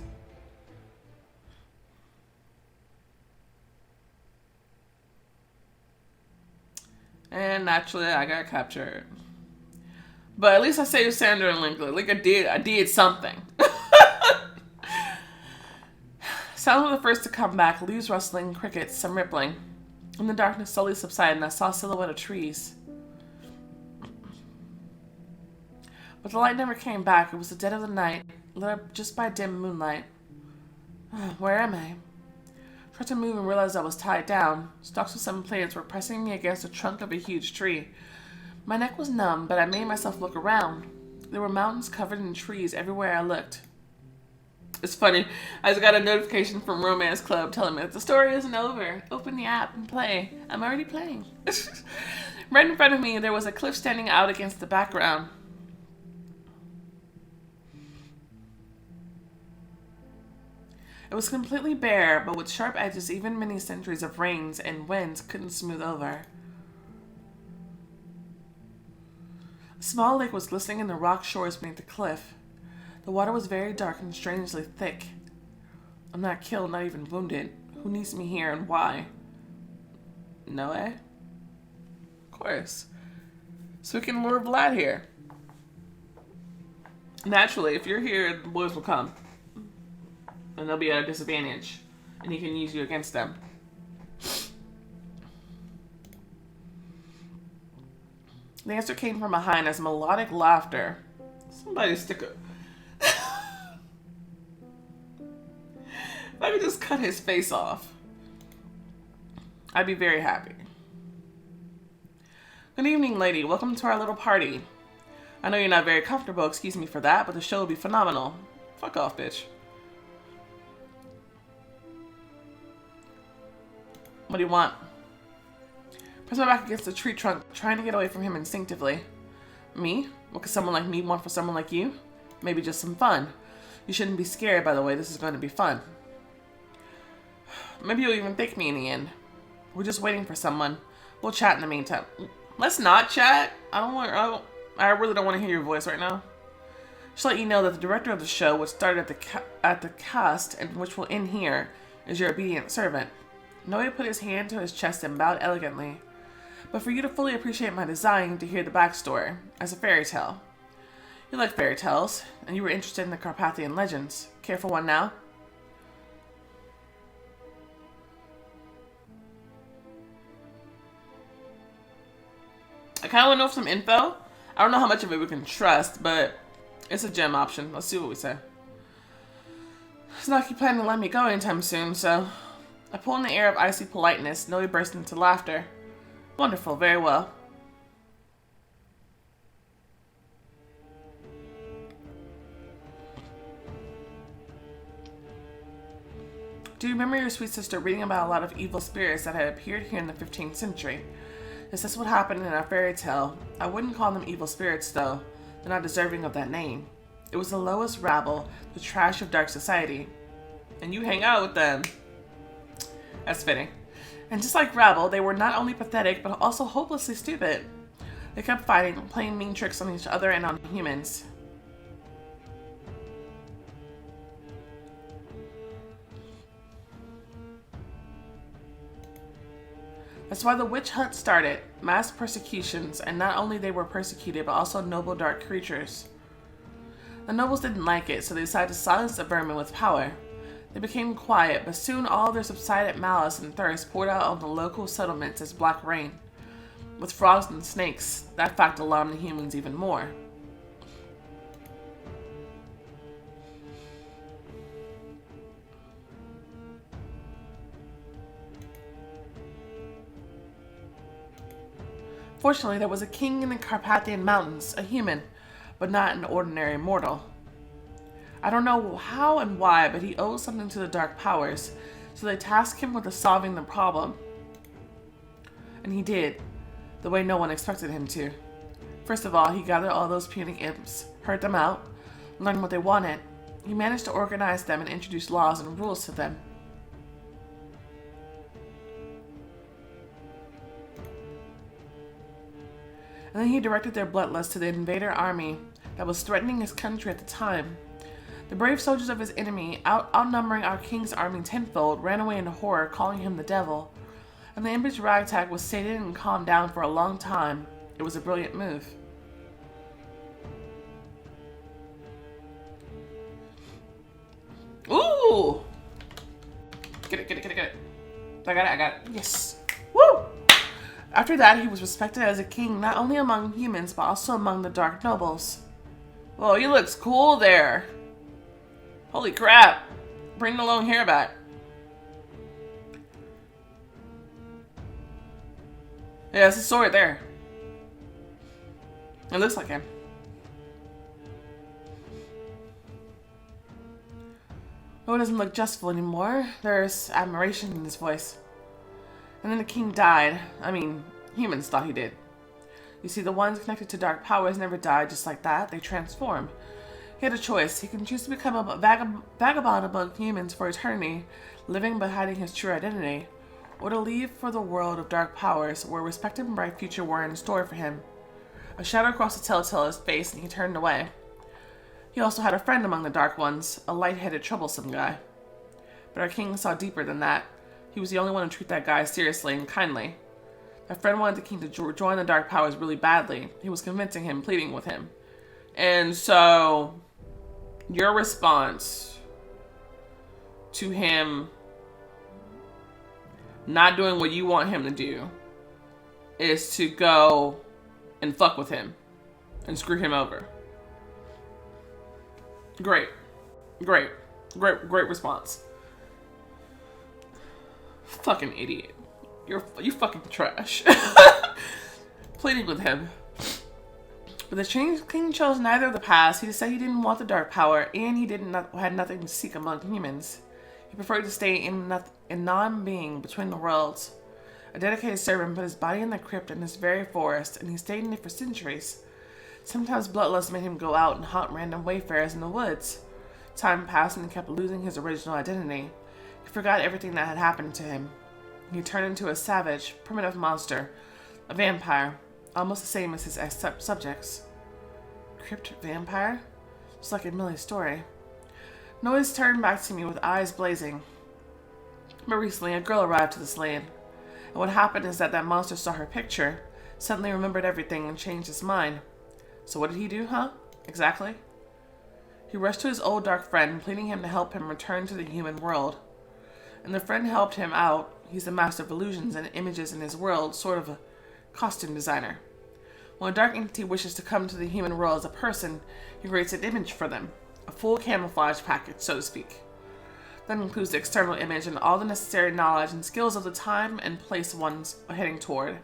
And naturally, I got captured. But at least I saved Sandra and Linka. Like I did something. Sounds were the first to come back. Leaves rustling, crickets, some rippling. And the darkness slowly subsided, and I saw a silhouette of trees. But the light never came back. It was the dead of the night, lit up just by dim moonlight. Where am I? I tried to move and realized I was tied down. Stalks of some plants were pressing me against the trunk of a huge tree. My neck was numb, but I made myself look around. There were mountains covered in trees everywhere I looked. It's funny. I just got a notification from Romance Club telling me that the story isn't over. Open the app and play. I'm already playing. Right in front of me, there was a cliff standing out against the background. It was completely bare, but with sharp edges even many centuries of rains and winds couldn't smooth over. A small lake was glistening in the rock shores beneath the cliff. The water was very dark and strangely thick. I'm not killed, not even wounded. Who needs me here and why? No, eh? Of course. So we can lure Vlad here. Naturally, if you're here, the boys will come. and they'll be at a disadvantage, and he can use you against them. The answer came from behind as melodic laughter. Somebody stick a... If I could just cut his face off, I'd be very happy. Good evening, lady. Welcome to our little party. I know you're not very comfortable, excuse me for that, but the show will be phenomenal. Fuck off, bitch. What do you want? Press my back against the tree trunk, trying to get away from him instinctively. Me? What could someone like me want for someone like you? Maybe just some fun. You shouldn't be scared, by the way. This is going to be fun. Maybe you'll even thank me in the end. We're just waiting for someone. We'll chat in the meantime. Let's not chat. I really don't want to hear your voice right now. Just to let you know that the director of the show, which started at the cast and which will end here, is your obedient servant. Noe put his hand to his chest and bowed elegantly. But for you to fully appreciate my design, to hear the backstory, as a fairy tale. You like fairy tales, and you were interested in the Carpathian legends. Care for one now? I kind of want to know some info. I don't know how much of it we can trust, but it's a gem option. Let's see what we say. It's not like you plan to let me go anytime soon, so... I pull in the air of icy politeness. Noe burst into laughter. Wonderful, very well. Do you remember your sweet sister reading about a lot of evil spirits that had appeared here in the 15th century? Is this what happened in our fairy tale? I wouldn't call them evil spirits, though. They're not deserving of that name. It was the lowest rabble, the trash of dark society. And you hang out with them. That's fitting. And just like rabble, they were not only pathetic, but also hopelessly stupid. They kept fighting, playing mean tricks on each other and on humans. That's why the witch hunt started. Mass persecutions, and not only they were persecuted, but also noble dark creatures. The nobles didn't like it, so they decided to silence the vermin with power. They became quiet, but soon all their subsided malice and thirst poured out on the local settlements as black rain. With frogs and snakes, that fact alarmed the humans even more. Fortunately, there was a king in the Carpathian Mountains, a human, but not an ordinary mortal. I don't know how and why, but he owed something to the dark powers, so they tasked him with solving the problem. And he did, the way no one expected him to. First of all, he gathered all those puny imps, heard them out, learned what they wanted. He managed to organize them and introduce laws and rules to them. And then he directed their bloodlust to the invader army that was threatening his country at the time. The brave soldiers of his enemy, outnumbering our king's army tenfold, ran away in horror, calling him the devil. And the impish ragtag was sated and calmed down for a long time. It was a brilliant move. Ooh! Get it. I got it. Yes. Woo! After that, he was respected as a king, not only among humans, but also among the dark nobles. Whoa, he looks cool there. Holy crap. Bring the long hair back. Yeah, it's a sword there. It looks like him. Oh, it doesn't look jestful anymore. There's admiration in his voice. And then the king died. I mean, humans thought he did. You see, the ones connected to dark powers never died just like that. They transform. He had a choice. He can choose to become a vagabond among humans for eternity, living but hiding his true identity, or to leave for the world of dark powers, where a respected and bright future were in store for him. A shadow crossed the telltale's face, and he turned away. He also had a friend among the Dark Ones, a light-headed, troublesome guy. But our king saw deeper than that. He was the only one to treat that guy seriously and kindly. That friend wanted the king to join the Dark Powers really badly. He was convincing him, pleading with him. And so, your response to him not doing what you want him to do is to go and fuck with him and screw him over. Great. Great response. Fucking idiot. You fucking trash. Pleading with him. But the king chose neither of the paths. He said he didn't want the dark power, and he had nothing to seek among humans. He preferred to stay in non-being between the worlds. A dedicated servant put his body in the crypt in this very forest, and he stayed in it for centuries. Sometimes bloodlust made him go out and hunt random wayfarers in the woods. Time passed, and he kept losing his original identity. He forgot everything that had happened to him. He turned into a savage, primitive monster, a vampire, almost the same as his ex-subjects. Crypt vampire? Just like in Millie's story. Noise turned back to me with eyes blazing. But recently, a girl arrived to this land. And what happened is that monster saw her picture, suddenly remembered everything, and changed his mind. So what did he do, huh? Exactly. He rushed to his old dark friend, pleading him to help him return to the human world. And the friend helped him out. He's the master of illusions and images in his world, sort of a costume designer. When a dark entity wishes to come to the human world as a person, he creates an image for them. A full camouflage package, so to speak. That includes the external image and all the necessary knowledge and skills of the time and place one's heading toward.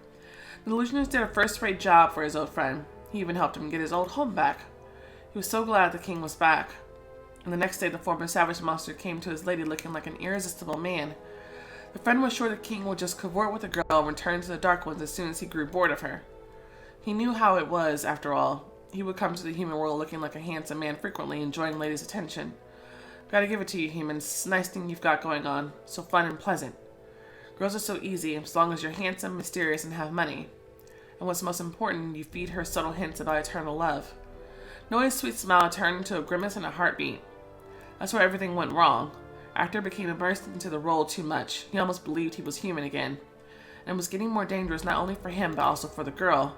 The illusionist did a first-rate job for his old friend. He even helped him get his old home back. He was so glad the king was back. And the next day, the former savage monster came to his lady looking like an irresistible man. The friend was sure the king would just cavort with the girl and return to the Dark Ones as soon as he grew bored of her. He knew how it was, after all. He would come to the human world looking like a handsome man frequently, enjoying ladies' attention. Gotta give it to you, humans. It's a nice thing you've got going on. So fun and pleasant. Girls are so easy, as long as you're handsome, mysterious, and have money. And what's most important, you feed her subtle hints about eternal love. Noe's sweet smile turned into a grimace and a heartbeat. That's where everything went wrong. Actor became immersed into the role too much. He almost believed he was human again. And it was getting more dangerous not only for him, but also for the girl.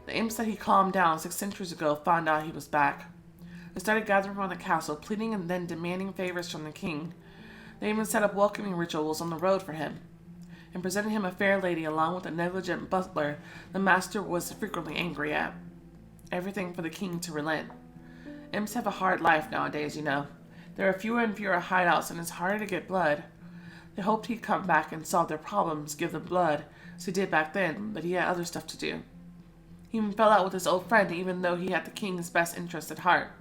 The imps that he calmed down 6 centuries ago found out he was back. They started gathering around the castle, pleading and then demanding favors from the king. They even set up welcoming rituals on the road for him. And presented him a fair lady along with a negligent butler the master was frequently angry at. Everything for the king to relent. Imps have a hard life nowadays, you know. There are fewer and fewer hideouts, and it's harder to get blood. They hoped he'd come back and solve their problems, give them blood, as he did back then, but he had other stuff to do. He even fell out with his old friend, even though he had the king's best interest at heart.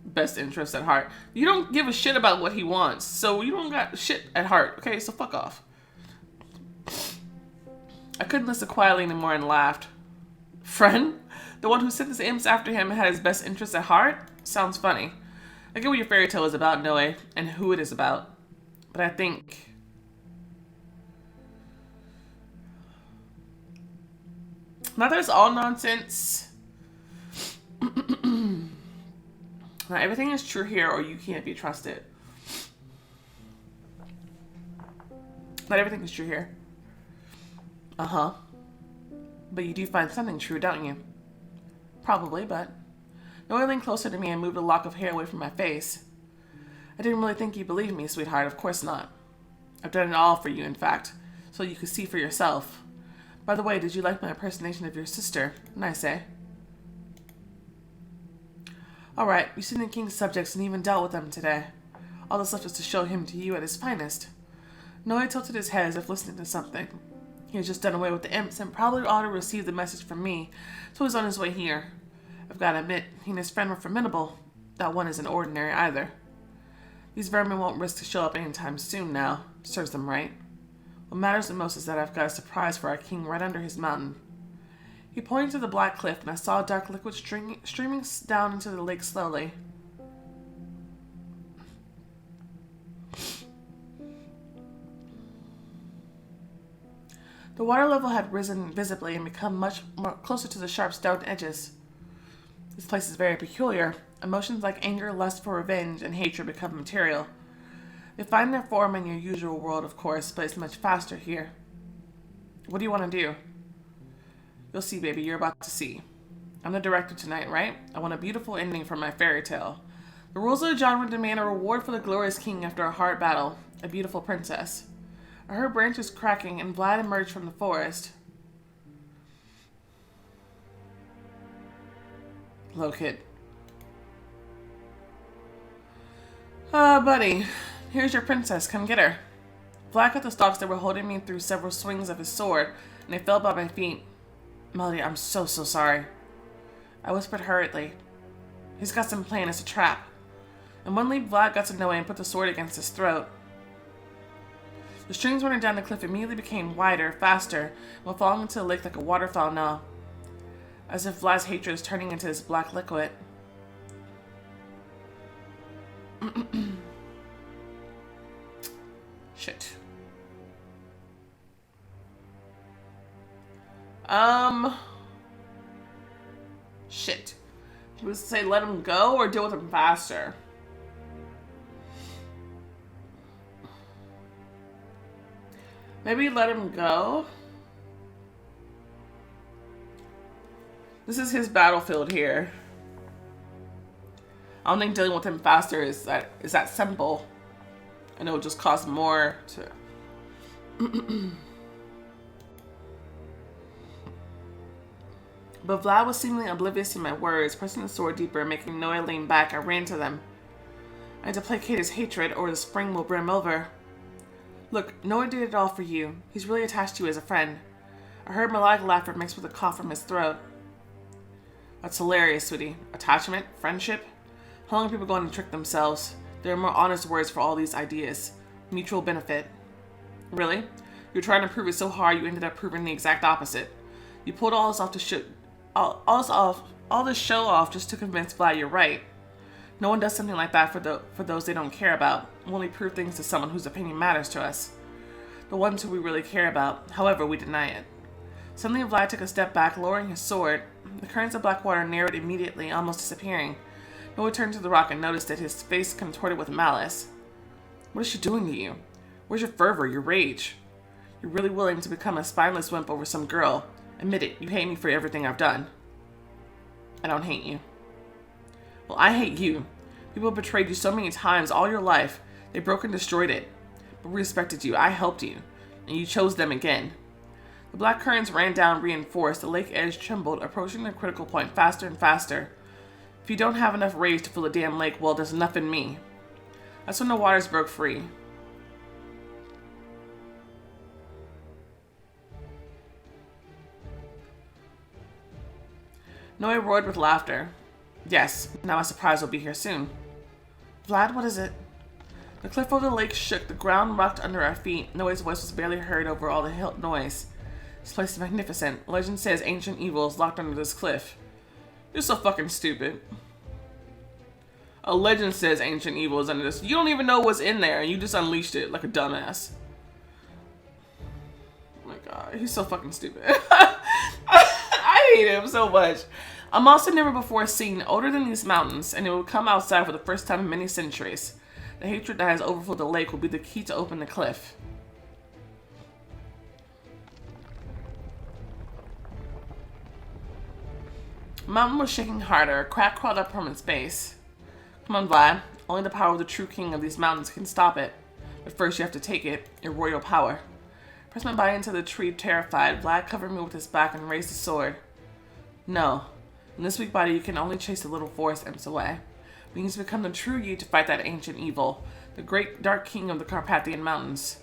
Best interest at heart. You don't give a shit about what he wants, so you don't got shit at heart, okay? So fuck off. I couldn't listen quietly anymore and laughed. Friend? The one who sent his imps after him and had his best interests at heart? Sounds funny. I get what your fairy tale is about, Noe, and who it is about. But I think... Not that it's all nonsense. Not everything is true here or you can't be trusted. Not everything is true here. Uh-huh. But you do find something true, don't you? Probably, but... Noe leaned closer to me and moved a lock of hair away from my face. I didn't really think you believed me, sweetheart. Of course not. I've done it all for you, in fact, so you could see for yourself. By the way, did you like my impersonation of your sister? Nice, eh? Alright, you've seen the king's subjects and even dealt with them today. All that's left is to show him to you at his finest. Noe tilted his head as if listening to something. He has just done away with the imps and probably ought to receive the message from me, so he's on his way here. I've got to admit, he and his friend were formidable. That one isn't ordinary either. These vermin won't risk to show up anytime soon now. Serves them right. What matters the most is that I've got a surprise for our king right under his mountain. He pointed to the black cliff, and I saw a dark liquid streaming down into the lake slowly. The water level had risen visibly and become much more closer to the sharp stone edges. This place is very peculiar. Emotions like anger, lust for revenge, and hatred become material. They find their form in your usual world, of course, but it's much faster here. What do you want to do? You'll see, baby. You're about to see. I'm the director tonight, right? I want a beautiful ending for my fairy tale. The rules of the genre demand a reward for the glorious king after a hard battle, a beautiful princess. I heard branches cracking and Vlad emerged from the forest. Hello, kid. Buddy, here's your princess. Come get her. Vlad cut the stalks that were holding me through several swings of his sword, and they fell by my feet. Melody, I'm so sorry. I whispered hurriedly. He's got some plan. It's a trap. In one leap, Vlad got to Noe and put the sword against his throat. The streams running down the cliff immediately became wider, faster, and were falling into the lake like a waterfall now, as if Vlad's hatred is turning into this black liquid. Shit. Shit. Should we say let him go or deal with him faster? Maybe let him go. This is his battlefield here. I don't think dealing with him faster is that simple. And it will just cost more to... But Vlad was seemingly oblivious to my words, pressing the sword deeper and making Noe lean back. I ran to them. I had to placate his hatred or the spring will brim over. Look, Noe did it all for you. He's really attached to you as a friend. I heard melodic laughter mixed with a cough from his throat. That's hilarious, sweetie. Attachment? Friendship? How long are people going to trick themselves? There are more honest words for all these ideas. Mutual benefit. Really? You were trying to prove it so hard you ended up proving the exact opposite. You pulled all this off to all this show off just to convince Vlad you're right. No one does something like that for those they don't care about. We only prove things to someone whose opinion matters to us. The ones who we really care about. However, we deny it. Suddenly Vlad took a step back, lowering his sword. The currents of black water narrowed immediately, almost disappearing. Noah turned to the rock and noticed that his face contorted with malice. What is she doing to you? Where's your fervor, your rage? You're really willing to become a spineless wimp over some girl. Admit it, you hate me for everything I've done. I don't hate you. Well, I hate you. People betrayed you so many times all your life. They broke and destroyed it. But we respected you. I helped you. And you chose them again. The black currents ran down reinforced. The lake edge trembled, approaching the critical point faster and faster. If you don't have enough rage to fill a damn lake, well, there's enough in me. That's when the waters broke free. Noe roared with laughter. Yes, now my surprise will be here soon. Vlad, what is it? The cliff over the lake shook. The ground rocked under our feet. Noe's voice was barely heard over all the noise. This place is magnificent. Legend says ancient evil is locked under this cliff. You're so fucking stupid. A legend says ancient evil is under this. You don't even know what's in there, and you just unleashed it like a dumbass. Oh my god, he's so fucking stupid. I hate him so much. A monster never before seen, older than these mountains, and it will come outside for the first time in many centuries. The hatred that has overflowed the lake will be the key to open the cliff. The mountain was shaking harder. A crack crawled up from its base. Come on, Vlad. Only the power of the true king of these mountains can stop it. But first you have to take it, your royal power. I pressed my body into the tree, terrified. Vlad covered me with his back and raised his sword. No. In this weak body, you can only chase the little forest imps away. We need to become the true you to fight that ancient evil, the great dark king of the Carpathian Mountains.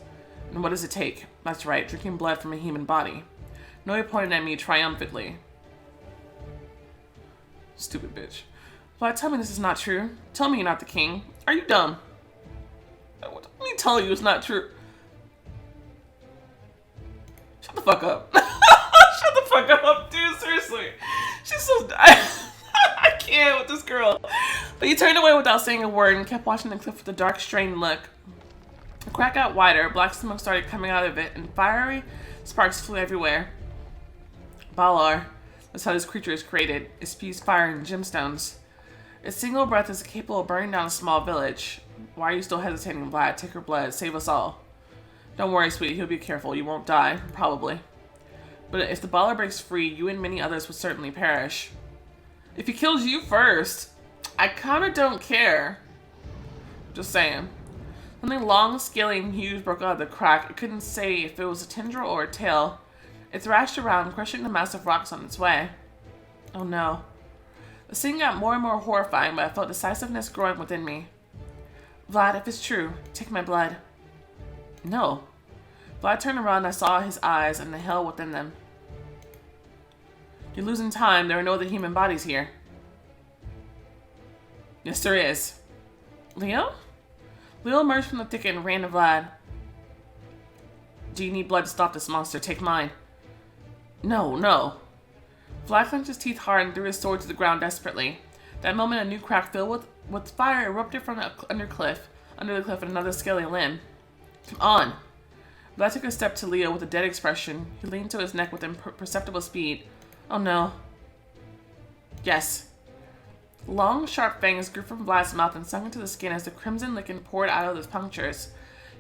And what does it take? That's right, drinking blood from a human body. Noe pointed at me triumphantly. Stupid bitch. Vlad, tell me this is not true. Tell me you're not the king. Are you dumb? What do you tell you it's not true? Shut the fuck up. Shut the fuck up, dude. Seriously. She's so... I can't with this girl. But he turned away without saying a word and kept watching the cliff with a dark, strained look. The crack got wider. Black smoke started coming out of it, and fiery sparks flew everywhere. Balar. That's how this creature is created. It spews fire and gemstones. Its single breath is capable of burning down a small village. Why are you still hesitating, Vlad? Take her blood. Save us all. Don't worry, sweetie. He'll be careful. You won't die. Probably. But if the baller breaks free, you and many others will certainly perish. If he kills you first, I kinda don't care. Just saying. Something long, scaly, and huge broke out of the crack. I couldn't say if it was a tendril or a tail. It thrashed around, crushing the massive rocks on its way. Oh no. The scene got more and more horrifying, but I felt decisiveness growing within me. Vlad, if it's true, take my blood. No. Vlad turned around and I saw his eyes and the hell within them. You're losing time. There are no other human bodies here. Yes, there is. Leo? Leo emerged from the thicket and ran to Vlad. Do you need blood to stop this monster? Take mine. No, no. Vlad clenched his teeth hard and threw his sword to the ground desperately. That moment, a new crack filled with fire erupted from under the cliff, and another scaly limb. Come on. Vlad took a step to Leo with a dead expression. He leaned to his neck with imperceptible speed. Oh no. Yes. Long, sharp fangs grew from Vlad's mouth and sunk into the skin as the crimson liquid poured out of his punctures.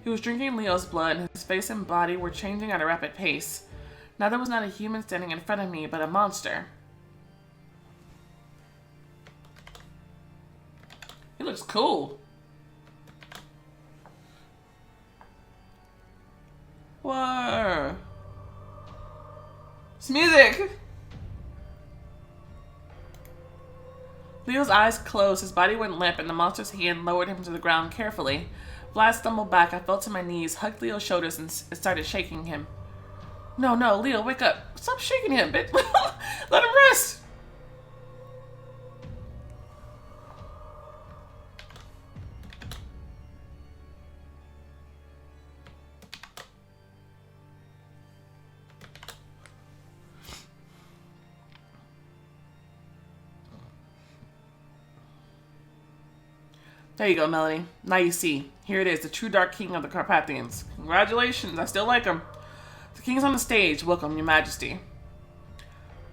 He was drinking Leo's blood, and his face and body were changing at a rapid pace. Now there was not a human standing in front of me, but a monster. He looks cool. Whoa. It's music! Leo's eyes closed, his body went limp, and the monster's hand lowered him to the ground carefully. Vlad stumbled back. I fell to my knees, hugged Leo's shoulders, and started shaking him. No, no, Leo, wake up. Stop shaking him, bitch. Let him rest. There you go, Melody. Now you see. Here it is, the true Dark King of the Carpathians. Congratulations, I still like him. The king's on the stage. Welcome, your majesty.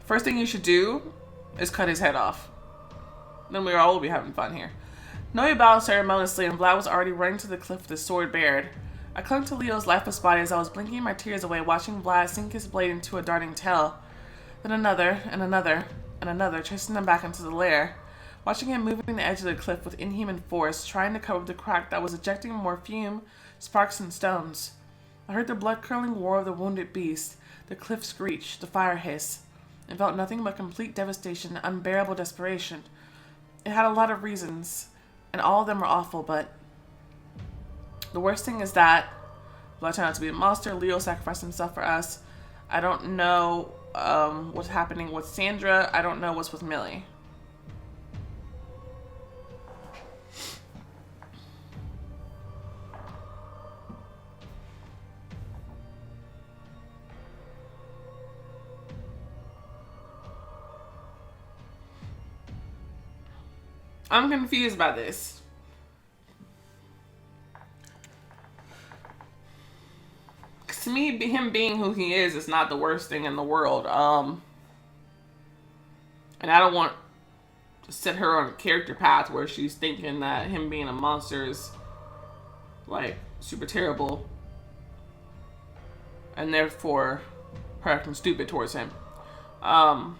First thing you should do is cut his head off. Then we all will be having fun here. Noe bowed ceremoniously, and Vlad was already running to the cliff with his sword bared. I clung to Leo's lifeless body as I was blinking my tears away, watching Vlad sink his blade into a darting tail. Then another, and another, and another, chasing them back into the lair. Watching him moving the edge of the cliff with inhuman force, trying to cover the crack that was ejecting more fume, sparks, and stones. I heard the blood-curdling roar of the wounded beast, the cliff screech, the fire hiss, and felt nothing but complete devastation and unbearable desperation. It had a lot of reasons, and all of them were awful, but the worst thing is that Vlad turned out to be a monster. Leo sacrificed himself for us. I don't know what's happening with Sandra. I don't know what's with Millie. I'm confused by this. To me, him being who he is not the worst thing in the world. And I don't want to set her on a character path where she's thinking that him being a monster is, like, super terrible. And therefore, her acting stupid towards him. But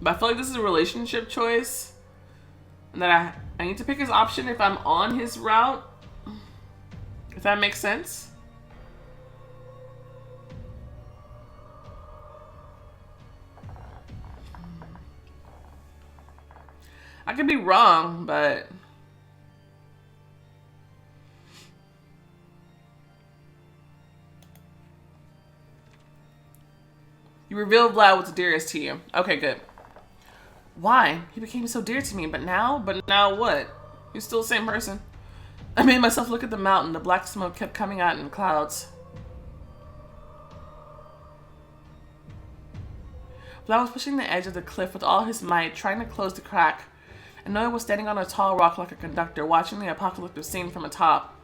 I feel like this is a relationship choice. And that I need to pick his option if I'm on his route. If that makes sense. I could be wrong, but you revealed Vlad was the dearest to you. Okay, good. Why? He became so dear to me, but now what? You're still the same person. I made myself look at the mountain. The black smoke kept coming out in clouds. Vlad was pushing the edge of the cliff with all his might, trying to close the crack. And Noah was standing on a tall rock like a conductor, watching the apocalyptic scene from atop.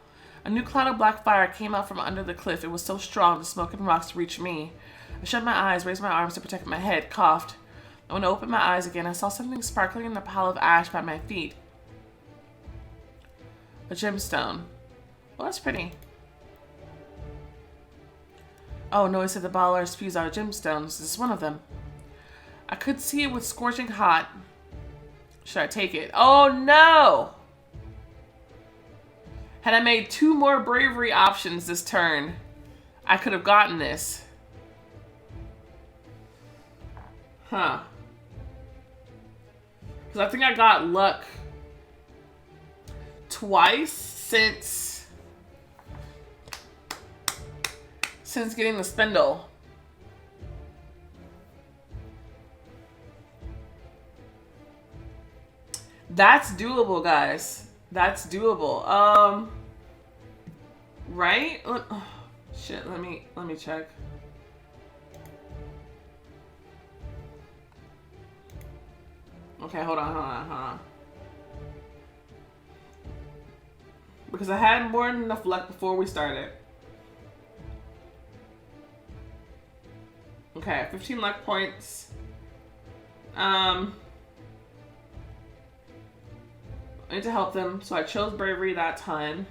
A new cloud of black fire came out from under the cliff. It was so strong the smoke and rocks reached me. I shut my eyes, raised my arms to protect my head, coughed. And when I opened my eyes again, I saw something sparkling in the pile of ash by my feet. A gemstone. Well, that's pretty. Oh, Noah said the baller spews out gemstones. This is one of them. I could see it was scorching hot. Should I take it? Oh, no! Had I made 2 more bravery options this turn, I could have gotten this. Huh. Because I think I got luck twice since getting the spindle. That's doable, guys. That's doable. Right? Oh, shit, let me check. Okay, hold on. Because I had more than enough luck before we started. Okay, 15 luck points. I need to help them, so I chose bravery that time.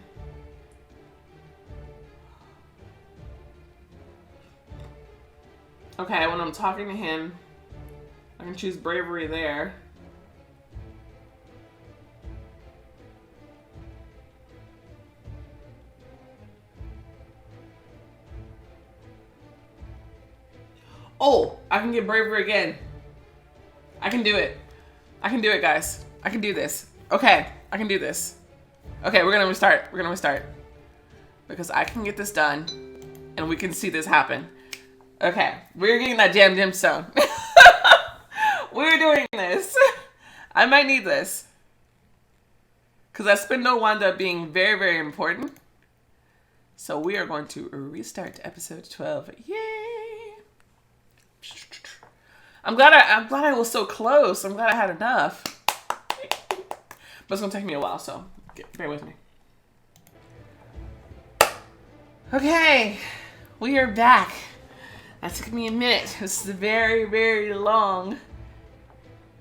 Okay, when I'm talking to him, I can choose bravery there. Oh, I can get bravery again. I can do it. I can do it, guys. I can do this. Okay, I can do this. Okay, we're gonna restart. Because I can get this done, and we can see this happen. Okay, we're getting that damn gemstone. We're doing this. I might need this. Because that spindle wound up being very, very important. So we are going to restart episode 12. Yay! I'm glad I was so close. I'm glad I had enough. But it's gonna take me a while, so bear with me. Okay, we are back. That took me a minute. This is a very, very long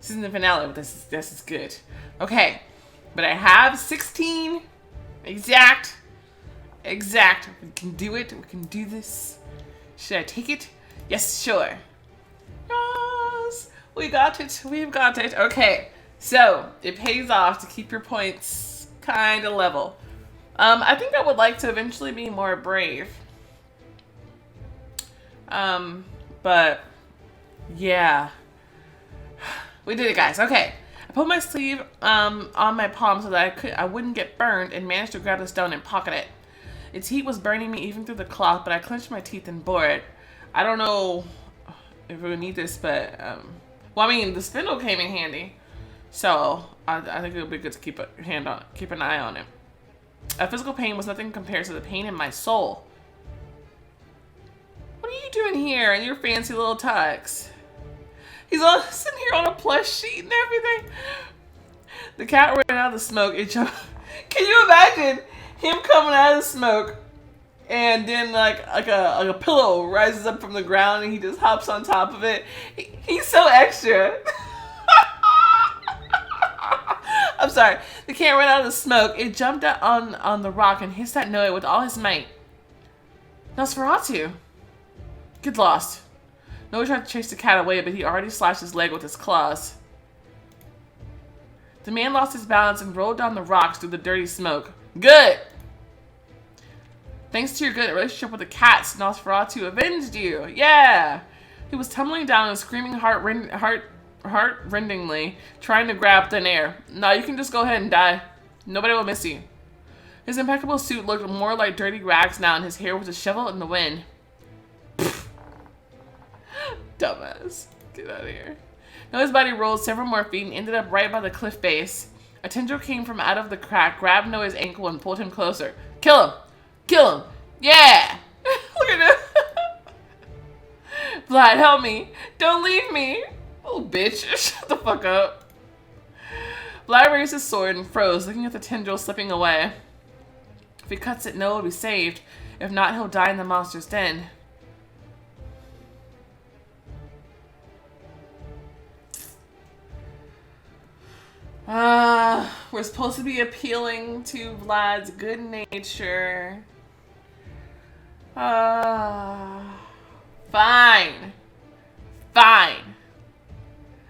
season finale, but this is good. Okay, but I have 16 exact. We can do it. We can do this. Should I take it? Yes, sure. Yes, we got it. We've got it. Okay, so it pays off to keep your points kind of level. I think I would like to eventually be more brave. But yeah, we did it, guys. Okay, I put my sleeve on my palm so that I wouldn't get burned, and managed to grab the stone and pocket it. Its heat was burning me even through the cloth, but I clenched my teeth and bore it. I don't know if we need this, but well, I mean, the spindle came in handy, so I think it would be good to keep an eye on it. Physical pain was nothing compared to the pain in my soul. What are you doing here in your fancy little tux? He's all sitting here on a plush sheet and everything. The cat ran out of the smoke. Can you imagine him coming out of the smoke, and then like a pillow rises up from the ground, and he just hops on top of it? He's so extra. I'm sorry. The cat ran out of the smoke. It jumped out on the rock and hissed at Noah with all his might. Nosferatu. Get lost. Noah tried to chase the cat away, but he already slashed his leg with his claws. The man lost his balance and rolled down the rocks through the dirty smoke. Good! Thanks to your good relationship with the cats, Nosferatu avenged you. Yeah! He was tumbling down and screaming heart-rendingly, trying to grab thin air. No, you can just go ahead and die. Nobody will miss you. His impeccable suit looked more like dirty rags now, and his hair was disheveled in the wind. Dumbass. Get out of here. Noah's body rolled several more feet and ended up right by the cliff base. A tendril came from out of the crack, grabbed Noah's ankle, and pulled him closer. Kill him! Kill him! Yeah! Look at him! Vlad, help me! Don't leave me! Oh, bitch. Shut the fuck up. Vlad raised his sword and froze, looking at the tendril slipping away. If he cuts it, Noah will be saved. If not, he'll die in the monster's den. We're supposed to be appealing to Vlad's good nature. Fine. Fine.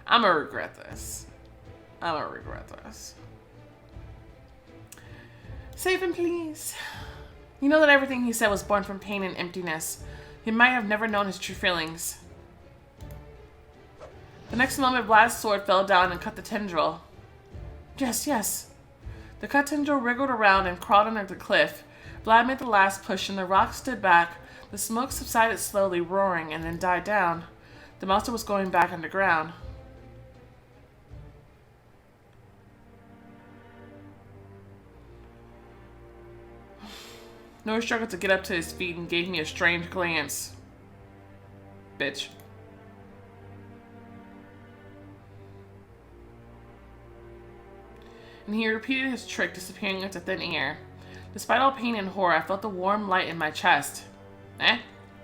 I'm gonna regret this. Save him, please. You know that everything he said was born from pain and emptiness. He might have never known his true feelings. The next moment, Vlad's sword fell down and cut the tendril. Yes, yes. The cut tendril wriggled around and crawled under the cliff. Vlad made the last push and the rock stood back. The smoke subsided slowly, roaring, and then died down. The monster was going back underground. Noah struggled to get up to his feet and gave me a strange glance. Bitch. And he repeated his trick, disappearing into thin air. Despite all pain and horror, I felt the warm light in my chest.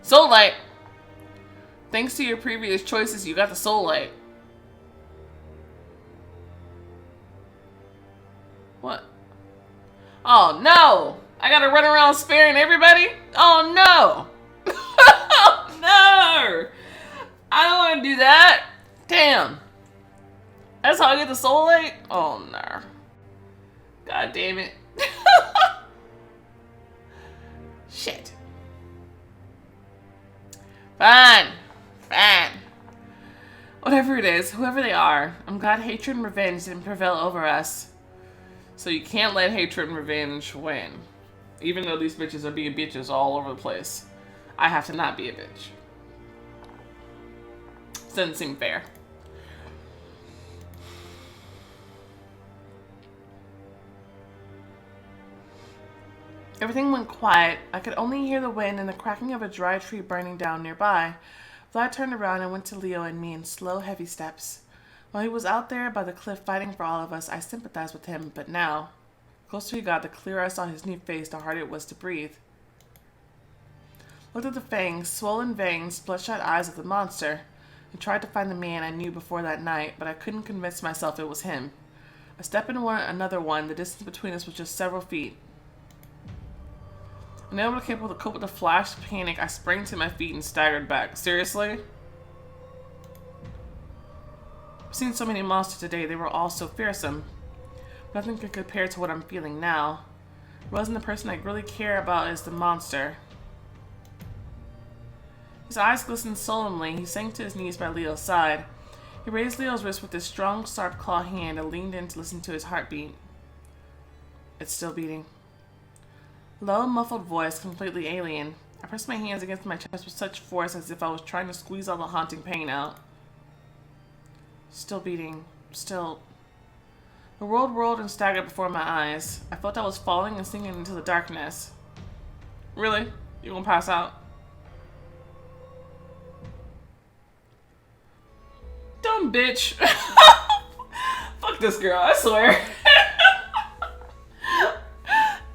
Soul light! Thanks to your previous choices, you got the soul light. What? Oh no! I gotta run around sparing everybody? Oh no! Oh no! I don't wanna do that. Damn. That's how I get the soul light? Oh no. God damn it. Shit. Fine. Fine. Whatever it is, whoever they are, I'm glad hatred and revenge didn't prevail over us. So you can't let hatred and revenge win. Even though these bitches are being bitches all over the place. I have to not be a bitch. Doesn't seem fair. Everything went quiet. I could only hear the wind and the cracking of a dry tree burning down nearby. Vlad turned around and went to Leo and me in slow, heavy steps. While he was out there by the cliff fighting for all of us, I sympathized with him, but now, the closer he got, the clearer I saw his new face, the harder it was to breathe. Looked at the fangs, swollen veins, bloodshot eyes of the monster, and tried to find the man I knew before that night, but I couldn't convince myself it was him. A step into another one, the distance between us was just several feet. Unable to cope with the flash of panic, I sprang to my feet and staggered back. Seriously? I've seen so many monsters today, they were all so fearsome. Nothing could compare to what I'm feeling now. It wasn't the person I really care about as the monster. His eyes glistened solemnly. He sank to his knees by Leo's side. He raised Leo's wrist with his strong, sharp claw hand and leaned in to listen to his heartbeat. It's still beating. Low, muffled voice, completely alien. I pressed my hands against my chest with such force as if I was trying to squeeze all the haunting pain out. Still beating. Still. The world whirled and staggered before my eyes. I felt I was falling and sinking into the darkness. Really? You gonna pass out? Dumb bitch. Fuck this girl, I swear.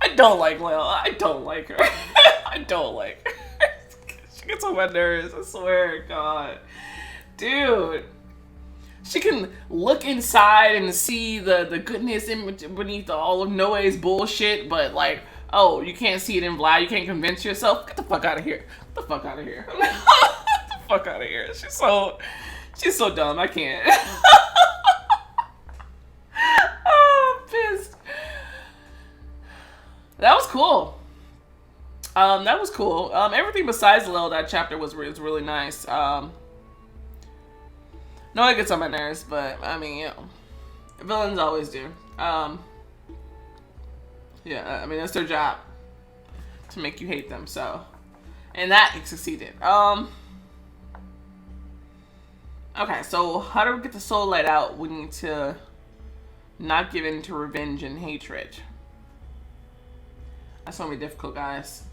I don't like Lil. I don't like her. I don't like her. She gets on my nerves, I swear to God. Dude. She can look inside and see the goodness in beneath all of Noe's bullshit, but like, oh, you can't see it in Vlad, you can't convince yourself? Get the fuck out of here. Get the fuck out of here. Get the fuck out of here. She's so dumb, I can't. Oh, I'm pissed. That was cool. That was cool. Everything besides Lil, that chapter was really nice. No, it gets on my nerves, but I mean, you know, villains always do. Yeah, I mean, that's their job to make you hate them. So, and that he succeeded. Okay, so how do we get the soul light out? We need to not give in to revenge and hatred. That's gonna be difficult, guys.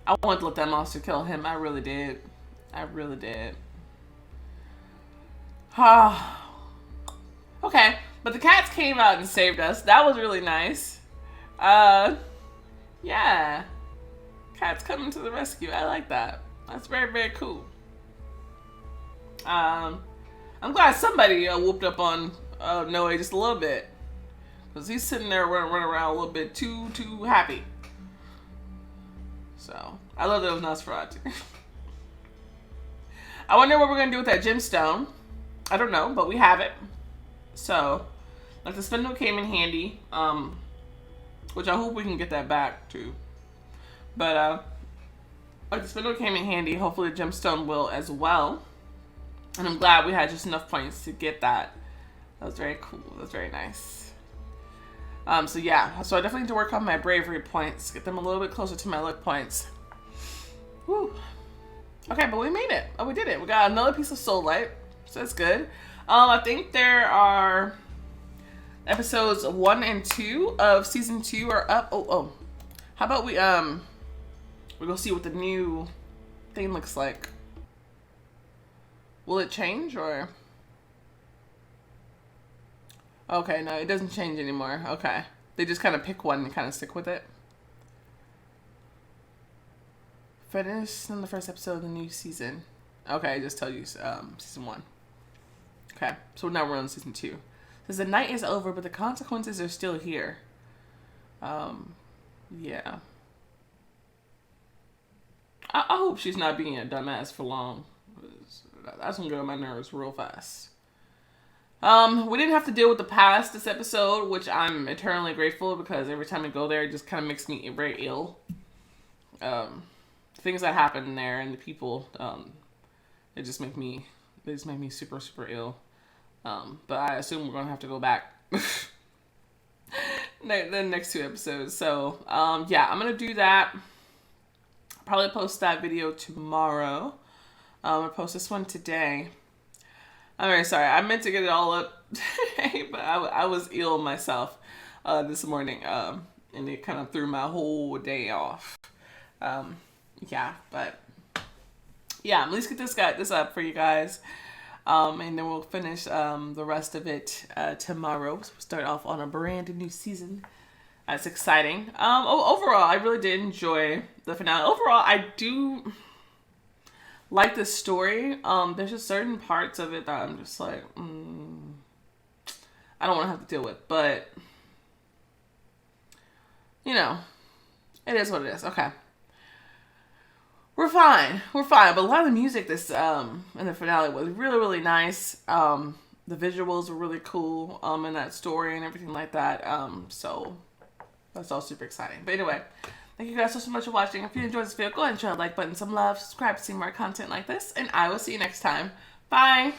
I wanted to let that monster kill him. I really did. I really did. Okay, but the cats came out and saved us. That was really nice. Yeah. Cats coming to the rescue. I like that. That's very, very cool. I'm glad somebody whooped up on Noe just a little bit. Because he's sitting there running around a little bit too happy. So, I love that it was Nosferatu. I wonder what we're going to do with that gemstone. I don't know, but we have it. So, like the spindle came in handy. which I hope we can get that back too. But the spindle came in handy. Hopefully the gemstone will as well. And I'm glad we had just enough points to get that. That was very cool. That was very nice. So yeah, so I definitely need to work on my bravery points, get them a little bit closer to my luck points. Whew. Okay, but we made it. Oh, we did it. We got another piece of soul light, so that's good. I think there are episodes 1 and 2 of season 2 are up. Oh. How about we go see what the new thing looks like. Will it change or? Okay, no, it doesn't change anymore. Okay. They just kind of pick one and kind of stick with it. Finish in the first episode of the new season. Okay, I just tell you season 1. Okay, so now we're on season 2. It says the night is over, but the consequences are still here. Yeah. I hope she's not being a dumbass for long. That's gonna get on my nerves real fast. We didn't have to deal with the past this episode, which I'm eternally grateful because every time I go there, it just kind of makes me very ill. Things that happen there and the people, they just make me super, super ill. But I assume we're gonna have to go back the next 2 episodes. So, yeah, I'm gonna do that. Probably post that video tomorrow. I'm gonna post this one today. I'm very sorry. I meant to get it all up today, but I was ill myself this morning, and it kind of threw my whole day off. Yeah, but yeah, at least get this up for you guys, and then we'll finish the rest of it tomorrow. So we'll start off on a brand new season. That's exciting. Overall, I really did enjoy the finale. Overall, I do like the story. There's just certain parts of it that I'm just like, I don't want to have to deal with. But, you know, it is what it is. Okay. We're fine. But a lot of the music this in the finale was really, really nice. The visuals were really cool in that story and everything like that. So that's all super exciting. But anyway, thank you guys so much for watching. If you enjoyed this video, go ahead and show the like button, some love, subscribe to see more content like this, and I will see you next time. Bye!